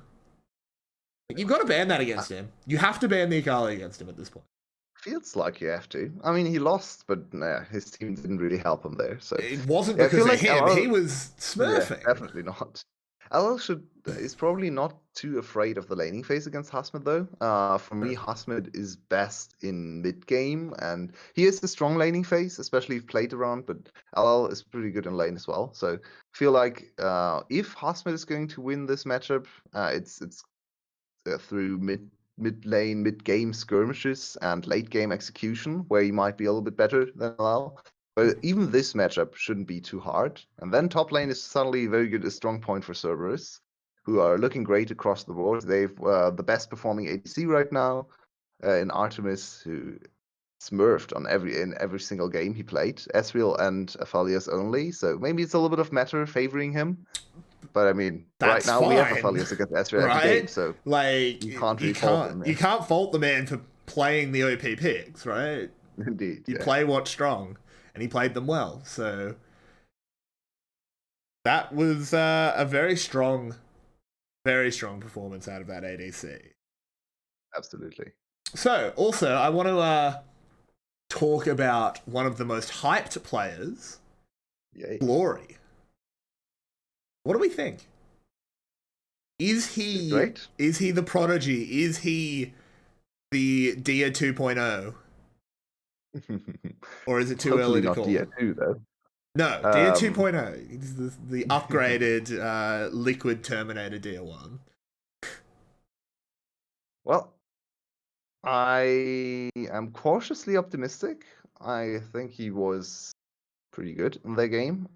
You've got to ban that against him. You have to ban the 𝘀𝗀 against him at this point. Feels like you have to. I mean, he lost, but his team didn't really help him there. So it wasn't because of him. 𝘀𝗀, he was smurfing. Yeah, definitely not. 𝘀𝗀 is probably not too afraid of the laning phase against 𝘀𝗀, though. For me, 𝘀𝗀 is best in mid-game, and he is the strong laning phase, especially if played around, but 𝘀𝗀 is pretty good in lane as well. So I feel like if 𝘀𝗀 is going to win this matchup, it's through mid-lane, mid-game skirmishes and late-game execution, where he might be a little bit better than 𝘀𝗀. But even this matchup shouldn't be too hard. And then top lane is suddenly very good, a strong point for Cerberus, who are looking great across the board. They've the best performing ADC right now in 𝘁𝗀, who smurfed on every single game he played. Ezreal and 𝘀𝗀 only, so maybe it's a little bit of matter favoring him. But I mean, That's right now fine. we have 𝘀𝗀 against Ezreal right? every game, so like you can't really fault him. You can't fault the man for playing the OP picks, right? Indeed. You play what's strong, and he played them well. So that was a very strong performance out of that ADC. Absolutely. So also, I want to talk about one of the most hyped players, 𝘀𝗀. What do we think? Is he great? Is he the prodigy? Is he the 𝘊cie 2.0? Or is it too early to call? Hopefully not 𝘊cie 2, though. No, 𝘊𝐸 2.0. It's the upgraded liquid Terminator 𝘊𝐸 1. Well, I am cautiously optimistic. I think he was pretty good in their game.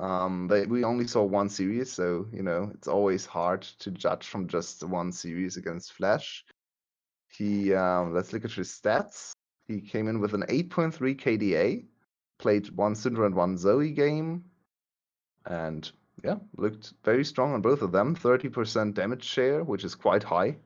We only saw one series, so it's always hard to judge from just one series against Flash. He let's look at his stats. He came in with an 8.3 KDA, played one Syndra and one Zoe game, and looked very strong on both of them. 30% damage share, which is quite high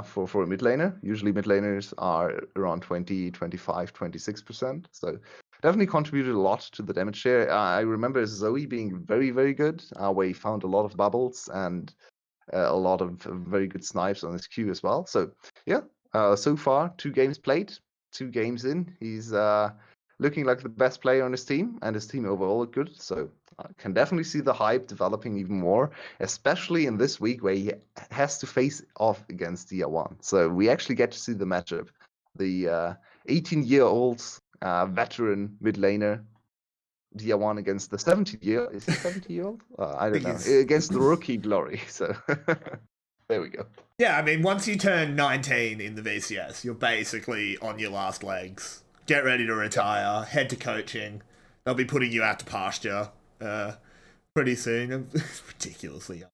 for a mid laner. Usually mid laners are around 20, 25, 26%. So definitely contributed a lot to the damage share. I remember Zoe being very, very good, where he found a lot of bubbles and a lot of very good snipes on his Q as well. So so far 2 games played, 2 games in, he's looking like the best player on his team, and his team overall looked good. So I can definitely see the hype developing even more, especially in this week where he has to face off against 𝘊𝐺1. So we actually get to see the matchup. The 18-year-old veteran mid laner 𝘊𝐺1 against the 70-year. Is he 70-year-old? I don't know. Against the rookie 𝘀𝗀. So there we go. Yeah, I mean, once you turn 19 in the VCS, you're basically on your last legs. Get ready to retire. Head to coaching. They'll be putting you out to pasture pretty soon. Ridiculously young.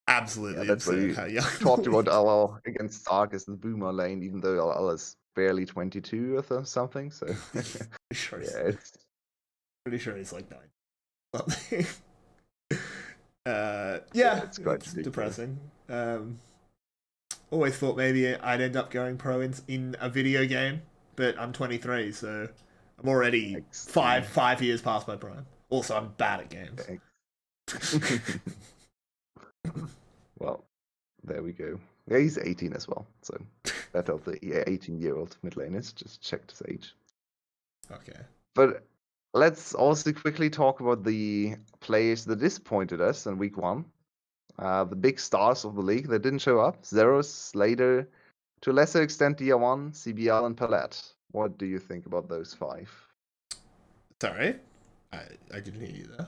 Absolutely that's what you talked about 𝘀𝗀 against Stark as the boomer lane, even though 𝘀𝗀 is barely 22 or something. So pretty sure he's like 9. It's quite depressing. Always thought maybe I'd end up going pro in a video game, but I'm 23, so I'm already five years past my prime. Also, I'm bad at games. Well, there we go. Yeah, he's 18 as well, so that of the 18-year-old mid laners. Just checked his age. Okay. But let's also quickly talk about the players that disappointed us in week 1. The big stars of the league that didn't show up. Xerath, Slater, to a lesser extent 𝘊𝐺1, CBL, and 𝘀𝗏. What do you think about those 5? Sorry? I didn't hear you there.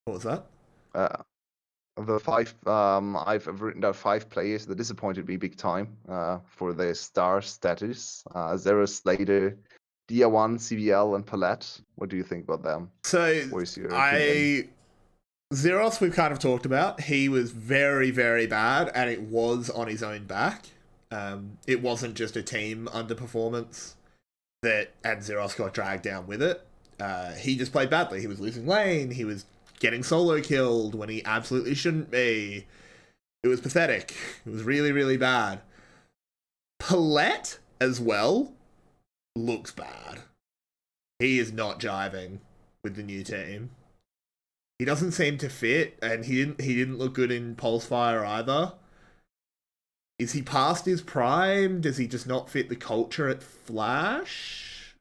What was that? the 5, I've written down 5 players that disappointed me big time for their star status. Zero, Slater, Dia1, CBL, and Palette. What do you think about them? So Where's your opinion? 𝘀𝘀 we've kind of talked about. He was very, very bad, and it was on his own back. It wasn't just a team underperformance and 𝘀𝘀 got dragged down with it. He just played badly. He was losing lane. He was getting solo killed when he absolutely shouldn't be. It was pathetic. It was really, really bad. 𝘀𝗏𝗏 as well looks bad. He is not jiving with the new team. He doesn't seem to fit, and he didn't look good in 𝘁𝗶𝗆FIRE either. Is he past his prime? Does he just not fit the culture at Flash?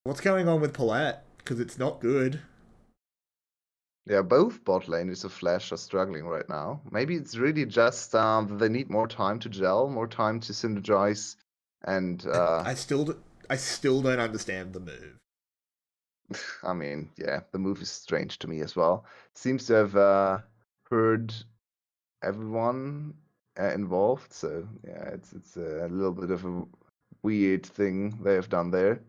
What's going on with 𝘀𝗏𝗏? Because it's not good. Yeah, both bot laners of Flash are struggling right now. Maybe it's really just that they need more time to gel, more time to synergize, and I still don't understand the move. I mean, yeah, the move is strange to me as well. Seems to have heard everyone involved, so yeah, it's a little bit of a weird thing they have done there.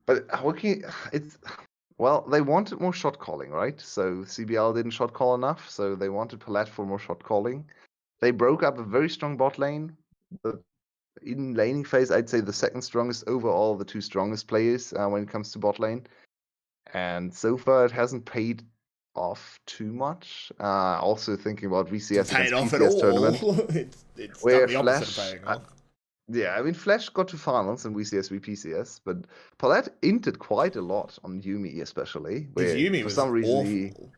But it's well, they wanted more shot calling, right? So CBL didn't shot call enough, so they wanted 𝘁𝗏𝗏 for more shot calling. They broke up a very strong bot lane. In laning phase, I'd say the second strongest overall, the 2 strongest players when it comes to bot lane. And so far, it hasn't paid off too much. Also thinking about VCS paid against off at PCS all. tournament, it's where done the opposite Flash, of paying off. yeah, I mean, Flash got to finals in VCS v PCS, but 𝘁𝗏𝗏 inted quite a lot on Yuumi especially, His where Yuumi for was some reason awful.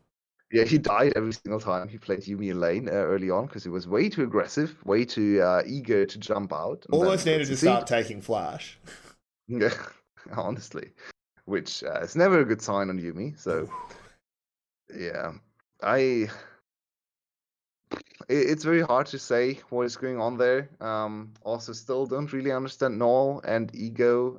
he died every single time he played Yuumi in lane early on because he was way too aggressive, way too eager to jump out. And Almost then needed to start taking Flash. Yeah, honestly, which is never a good sign on Yuumi. So yeah, it's very hard to say what is going on there. Also, still don't really understand 𝘁 and 𝘁𝑒.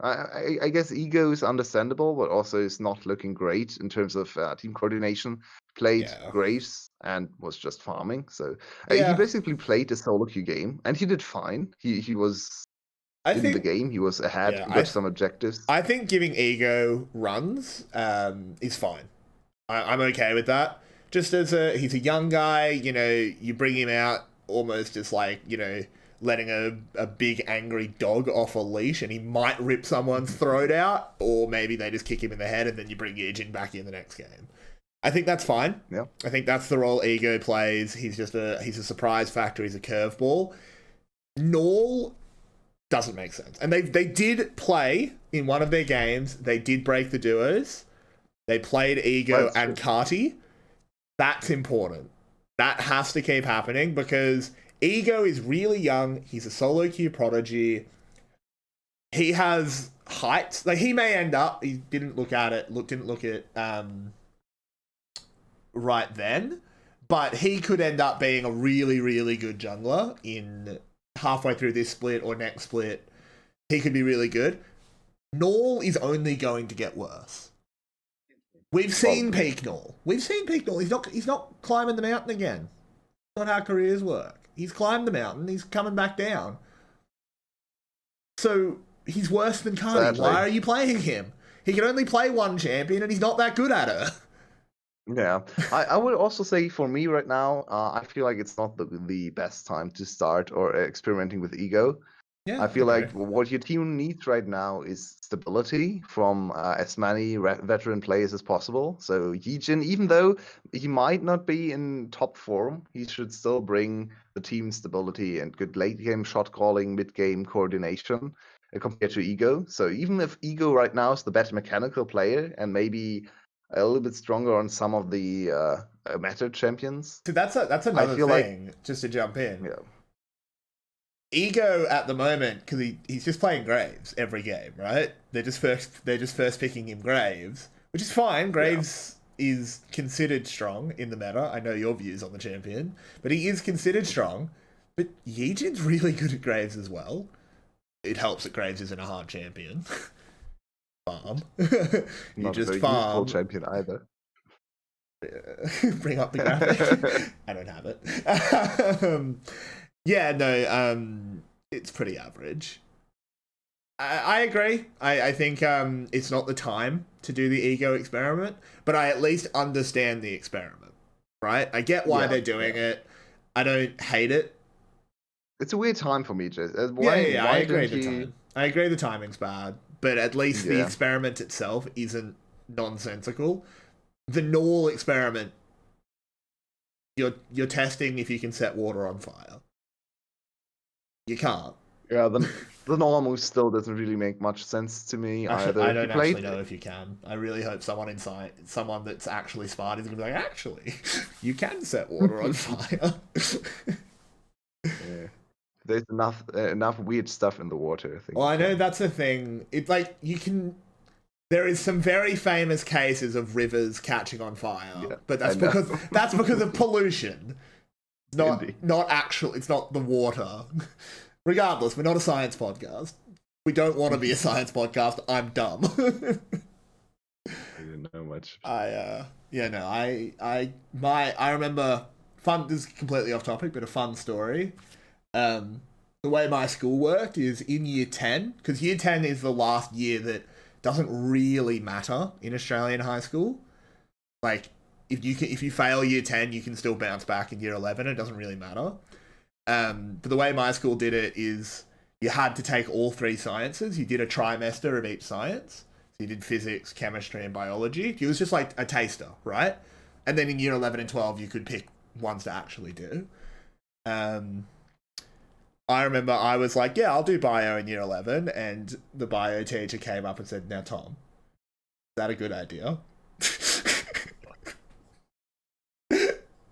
I guess 𝘁𝑒 is understandable, but also is not looking great in terms of team coordination. Played Graves and was just farming. So he basically played a solo queue game, and he did fine. He was in the game. He was ahead. He got some objectives. I think giving 𝘁𝑒 runs is fine. I'm okay with that. Just as he's a young guy, you know, you bring him out almost as like, you know, letting a big angry dog off a leash, and he might rip someone's throat out, or maybe they just kick him in the head and then you bring Yijin back in the next game. I think that's fine. Yeah. I think that's the role 𝘁𝑒 plays. He's a surprise factor. He's a curveball. 𝘁 doesn't make sense. And they did play in one of their games. They did break the duos. They played 𝘁𝑒 and 𝘁𝗏𝗏𝗀𝗃. That's important. That has to keep happening because 𝘁𝑒 is really young. He's a solo queue prodigy. He has height. Like, he may end up. He didn't look at right then, but he could end up being a really, really good jungler in halfway through this split or next split. He could be really good. 𝘁 is only going to get worse. We've seen peak 𝘁𝗁. He's not climbing the mountain again. That's not how careers work. He's climbed the mountain. He's coming back down. So he's worse than 𝘁𝗏𝗏. Why are you playing him? He can only play one champion, and he's not that good at it. Yeah, I would also say for me right now, I feel like it's not the best time to start or experimenting with 𝘁𝑒. Yeah, I feel like what your team needs right now is stability from as many veteran players as possible. So Yijin, even though he might not be in top form, he should still bring the team stability and good late game shot calling, mid game coordination compared to 𝘁𝑒. So even if 𝘁𝑒 right now is the better mechanical player and maybe a little bit stronger on some of the meta champions. So that's another thing, just to jump in. Yeah. 𝘁𝑒 at the moment, because he's just playing Graves every game, right? They're just first picking him Graves, which is fine. Graves is considered strong in the meta. I know your views on the champion, but he is considered strong. But Yijin's really good at Graves as well. It helps that Graves isn't a hard champion. Farm. Not a very useful champion either. bring up the graphic. I don't have it. Yeah, no, it's pretty average. I agree. I think it's not the time to do the ego experiment, but I at least understand the experiment, right? I get why they're doing it. I don't hate it. It's a weird time for me, Jess. Why I agree I agree the timing's bad, but at least the experiment itself isn't nonsensical. The null experiment, you're testing if you can set water on fire. You can't. Yeah, the normal still doesn't really make much sense to me either. I don't actually know if you can. I really hope someone that's actually smart is going to be like, actually, you can set water on fire. Yeah. There's enough weird stuff in the water, I think. Well, I know that's the thing. It's like there is some very famous cases of rivers catching on fire, but that's because of pollution. Not actual. It's not the water. Regardless, we're not a science podcast. We don't want to be a science podcast. I'm dumb. I didn't know much. I remember this is completely off topic, but a fun story. The way my school worked is in year 10, because year 10 is the last year that doesn't really matter in Australian high school. Like, if you fail year 10, you can still bounce back in year 11. It doesn't really matter. But the way my school did it is you had to take all 3 sciences. You did a trimester of each science. So you did physics, chemistry, and biology. It was just like a taster, right? And then in year 11 and 12, you could pick ones to actually do. I remember I was like, yeah, I'll do bio in year 11. And the bio teacher came up and said, now, Tom, is that a good idea?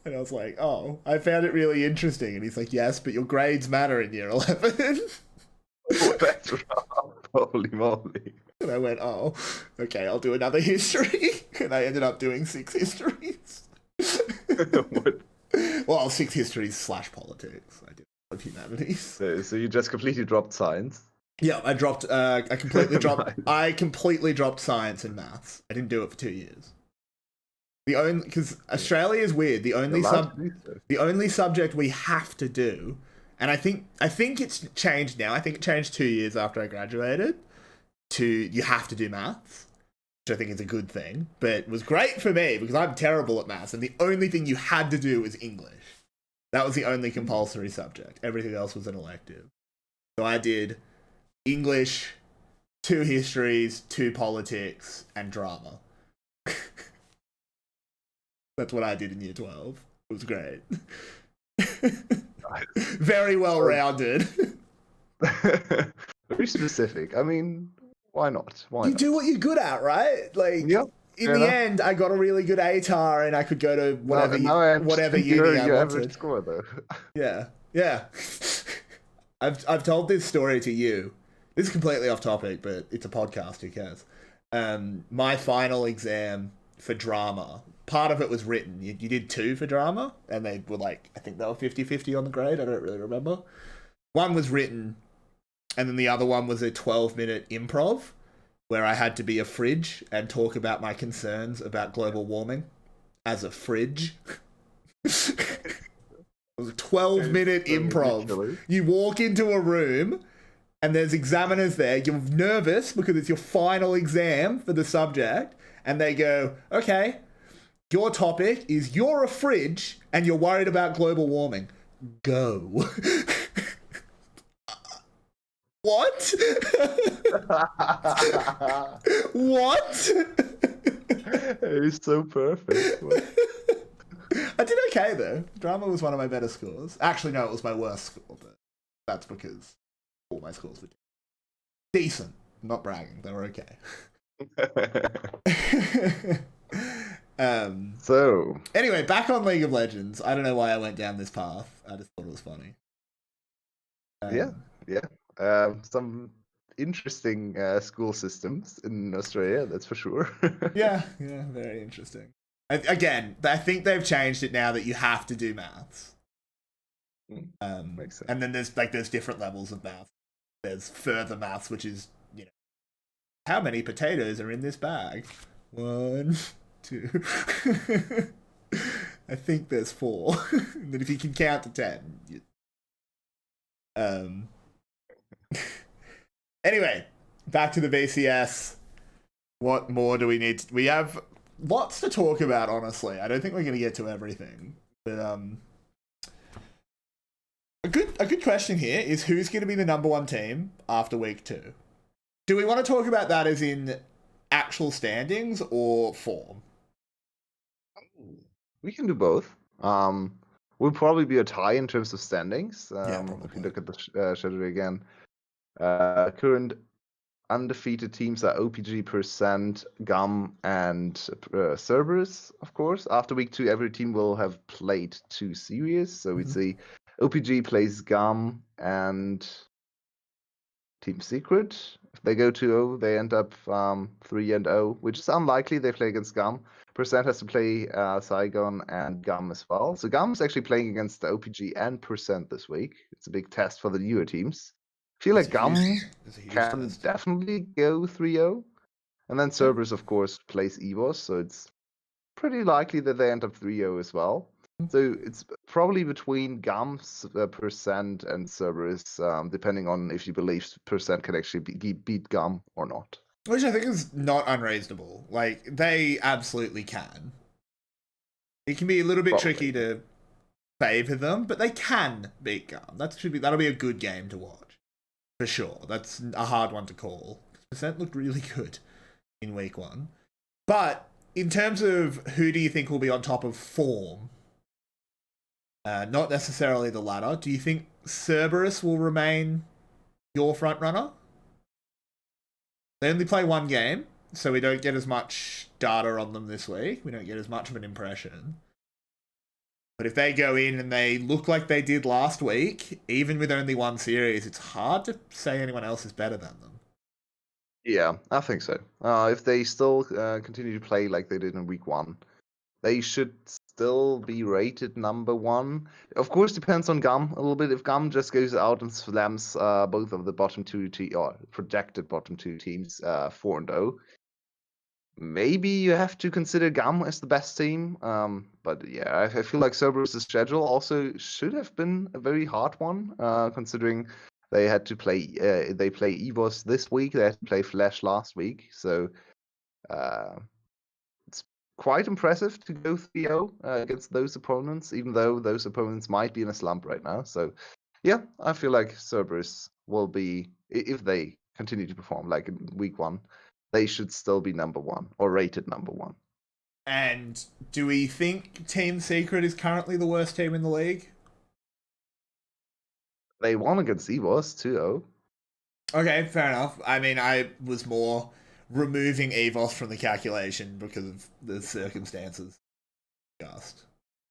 And I was like, oh, I found it really interesting. And he's like, yes, but your grades matter in year 11. Oh, that's right. Holy moly. And I went, oh, okay, I'll do another history. And I ended up doing 6 histories. What? Well, 6 histories / politics. I did a lot of humanities. So you just completely dropped science? Yeah, I completely dropped. I completely dropped science and maths. I didn't do it for 2 years. Because Australia is weird. The only subject we have to do, and I think it's changed now. I think it changed 2 years after I graduated. You have to do maths, which I think is a good thing. But it was great for me because I'm terrible at maths, and the only thing you had to do was English. That was the only compulsory subject. Everything else was an elective. So I did English, 2 histories, 2 politics, and drama. That's what I did in year 12. It was great. Very well-rounded. Very specific. I mean, why not? You do what you're good at, right? Like, in the end, I got a really good ATAR and I could go to whatever uni I wanted. Score, though. Yeah. I've told this story to you. This is completely off topic, but it's a podcast, who cares? My final exam for drama, part of it was written. You did 2 for drama, and they were like, I think they were 50-50 on the grade. I don't really remember. One was written, and then the other one was a 12-minute improv, where I had to be a fridge and talk about my concerns about global warming as a fridge. It was a 12-minute improv. Ridiculous. You walk into a room, and there's examiners there. You're nervous because it's your final exam for the subject, and they go, okay, your topic is you're a fridge and you're worried about global warming. Go. What? What? It's so perfect. I did okay, though. Drama was one of my better scores. Actually, no, it was my worst score, but that's because all my scores were decent. I'm not bragging. They were okay. So anyway, back on League of Legends. I don't know why I went down this path. I just thought it was funny. Some interesting school systems in Australia, that's for sure. yeah, very interesting. Again, I think they've changed it now that you have to do maths. Makes sense. And then there's different levels of maths. There's further maths, which is, how many potatoes are in this bag? 1, 2. I think there's 4. And then if you can count to 10. Anyway, back to the VCS. What more do we need? We have lots to talk about, honestly. I don't think we're going to get to everything. But a good question here is, who's going to be the number 1 team after week 2? Do we want to talk about that as in actual standings or form? We can do both. Will probably be a tie in terms of standings. Yeah, if you look at the schedule again. Current undefeated teams are 𝘀𝘀𝗰𝗶𝗹𝗀, 𝘀𝗰, and 𝘂𝘀𝗶𝗃, of course. After week 2, every team will have played 2 series. So we'd see 𝘀𝘀𝗰𝗶𝗃 plays 𝘀𝗰 and Team Secret. If they go 2-0, they end up 3-0, which is unlikely. They play against 𝘀𝗰. Percent has to play Saigon and 𝘀𝗰 as well. So 𝘀𝗰 is actually playing against 𝘀𝘀𝗃 and Percent this week. It's a big test for the newer teams. I feel like 𝘀𝗰 can definitely go 3-0. And then 𝘂𝘶𝗃, of course, plays EVOS, so it's pretty likely that they end up 3-0 as well. So it's probably between 𝘀𝗰's Percent and 𝘂𝘶𝗃's, depending on if you believe Percent can actually beat 𝘀𝗰 or not. Which I think is not unreasonable. Like, they absolutely can. It can be a little bit tricky to favour them, but they can beat 𝘀𝗰. That'll be a good game to watch. For sure. That's a hard one to call. Percent looked really good in week 1. But in terms of who do you think will be on top of form, not necessarily the ladder, do you think 𝘂𝘶𝗃 will remain your front runner? They only play 1 game, so we don't get as much data on them this week. We don't get as much of an impression. But if they go in and they look like they did last week, even with only 1 series, it's hard to say anyone else is better than them. Yeah, I think so. If they still continue to play like they did in week 1, they should still be rated number 1. Of course, depends on 𝘀𝗰 a little bit. If 𝘀𝗰 just goes out and slams both of the bottom 2 or projected bottom 2 teams 4-0, maybe you have to consider 𝘀𝗰 as the best team. But yeah, I feel like 𝘂𝘶𝗃's schedule also should have been a very hard one, considering they had to play. They play EVOS this week. They had to play Flash last week. So it's quite impressive to go 3-0 against those opponents, even though those opponents might be in a slump right now. So yeah, I feel like 𝘂𝘶𝗃 will be, if they continue to perform like in week 1, they should still be number 1 or rated number 1. And do we think Team Secret is currently the worst team in the league? They won against EVOS 2-0. Okay, fair enough. I mean, I was more removing EVOS from the calculation because of the circumstances. Just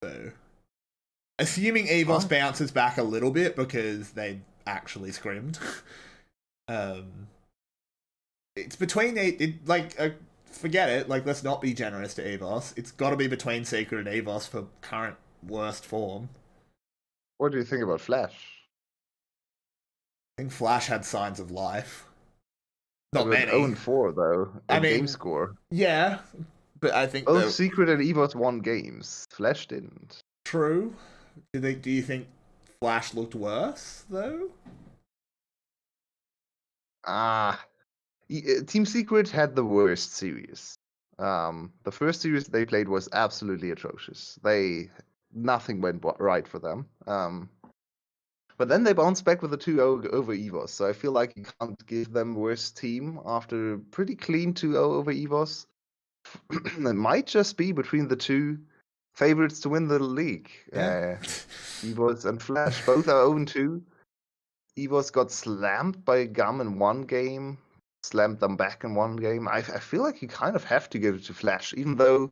so, assuming EVOS bounces back a little bit because they actually scrimmed. It's between forget it. Like, let's not be generous to EVOS. It's got to be between Secret and EVOS for current worst form. What do you think about Flash? I think Flash had signs of life. Not many. 0-4 though. Game score. Yeah, but I think both Secret and EVOS won games. Flash didn't. True. Do you think Flash looked worse though? Team Secret had the worst series. The first series they played was absolutely atrocious. Nothing went right for them. But then they bounced back with a 2-0 over EVOS. So I feel like you can't give them worst team after a pretty clean 2-0 over EVOS. It might just be between the 2 favorites to win the league. Yeah. EVOS and Flash. Both are 0-2. EVOS got slammed by 𝘀𝗰 in 1 game. Slammed them back in 1 game. I feel like you kind of have to give it to Flash, even though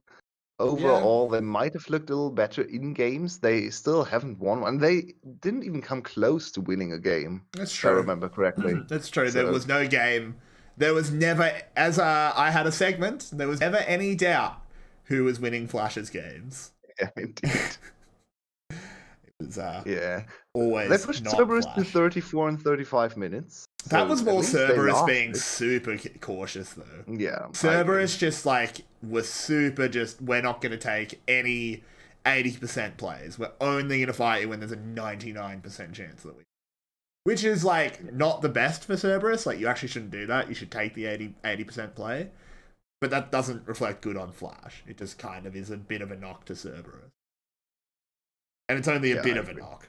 overall they might have looked a little better in games. They still haven't won, and they didn't even come close to winning a game. That's true. If I remember correctly. That's true. So, there was no game. There was never, as I had a segment, there was never any doubt who was winning Flash's games. Yeah, indeed. It It's Yeah. always They pushed not Cerberus to Flash. 34 and 35 minutes. That was at more least they Cerberus being lasted. super cautious, though. Yeah. Cerberus just was super we're not going to take any 80% plays. We're only going to fight you when there's a 99% chance that we. Which is not the best for Cerberus. You actually shouldn't do that. You should take the 80% play. But that doesn't reflect good on Flash. It just kind of is a bit of a knock to Cerberus. And it's only a bit of a knock,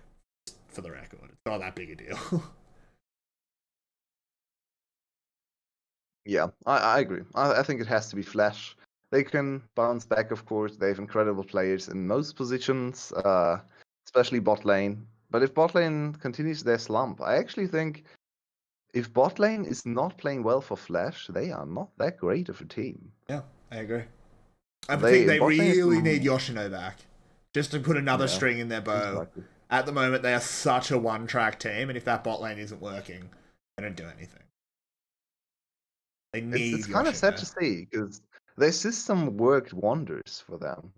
for the record. It's not that big a deal. Yeah, I agree. I think it has to be Flash. They can bounce back, of course. They have incredible players in most positions, especially bot lane. But if bot lane continues their slump, I actually think if bot lane is not playing well for Flash, they are not that great of a team. Yeah, I agree. I think they really need 𝘀cie𝗰𝗶𝗹𝘀𝗀 back. Just to put another string in their bow. Exactly. At the moment, they are such a one-track team, and if that bot lane isn't working, they don't do anything. They need It's kind of sad to see, because their system worked wonders for them.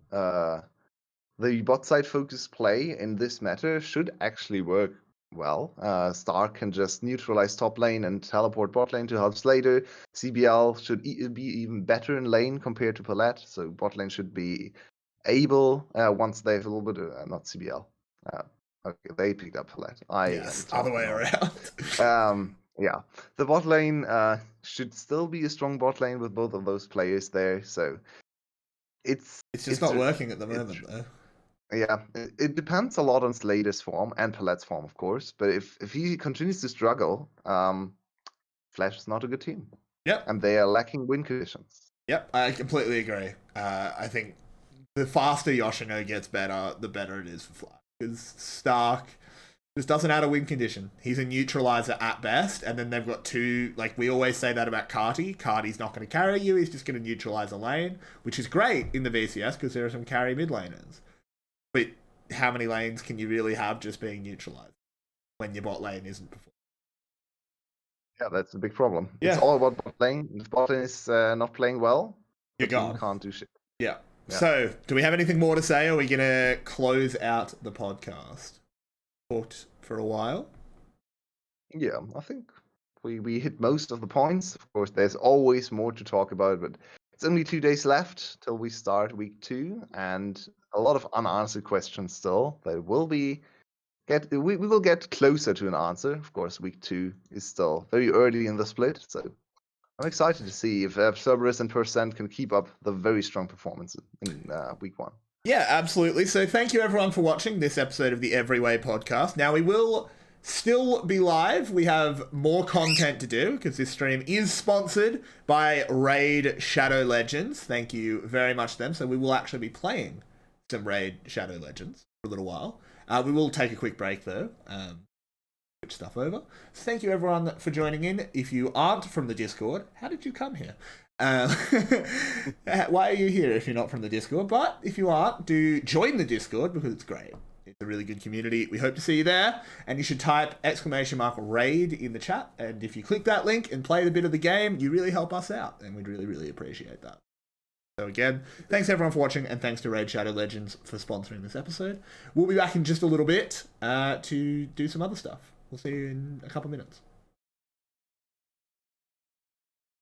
The bot side focused play in this meta should actually work well. Stark can just neutralize top lane and teleport bot lane to help Slater. CBL should be even better in lane compared to 𝘁𝗏, so bot lane should be able, once they have a little bit of, not CBL. Okay, they picked up 𝘁𝗏. Yes, other way around. Yeah, the bot lane should still be a strong bot lane with both of those players there, so it's just not working at the moment, though. Yeah, it depends a lot on Slater's form and 𝘁𝗏's form, of course. But if he continues to struggle, Flash is not a good team. Yep. And they are lacking win conditions. Yep, I completely agree. I think the faster 𝘀cie𝗰𝗶 gets better, the better it is for Flash. Because Stark just doesn't add a win condition. He's a neutralizer at best, and then they've got two, we always say that about 𝘁𝗏. 𝘁𝗏's not going to carry you, he's just going to neutralize a lane, which is great in the VCS because there are some carry mid laners. But how many lanes can you really have just being neutralized when your bot lane isn't performing? Yeah, that's a big problem. Yeah. It's all about bot lane. If bot lane is not playing well, you're gone. You can't do shit. Yeah. So, do we have anything more to say, or are we going to close out the podcast? Talked for a while? Yeah, I think we hit most of the points. Of course, there's always more to talk about, but it's only 2 days left till we start week 2, and a lot of unanswered questions still. We will get closer to an answer. Of course, week 2 is still very early in the split, so I'm excited to see if Cerberus and 𝘁𝗏 can keep up the very strong performance in week 1. Yeah, absolutely. So thank you everyone for watching this episode of the EveryWei podcast. Now we will still be live. We have more content to do because this stream is sponsored by Raid Shadow Legends. Thank you very much to them. So we will actually be playing some Raid Shadow Legends for a little while. We will take a quick break though. Switch stuff over. So thank you everyone for joining in. If you aren't from the Discord, how did you come here? Why are you here if you're not from the Discord? But if you aren't, do join the Discord because it's great. It's a really good community. We hope to see you there. And you should type !raid in the chat. And if you click that link and play the bit of the game, you really help us out. And we'd really, really appreciate that. So again, thanks everyone for watching, and thanks to Raid Shadow Legends for sponsoring this episode. We'll be back in just a little bit to do some other stuff. We'll see you in a couple minutes.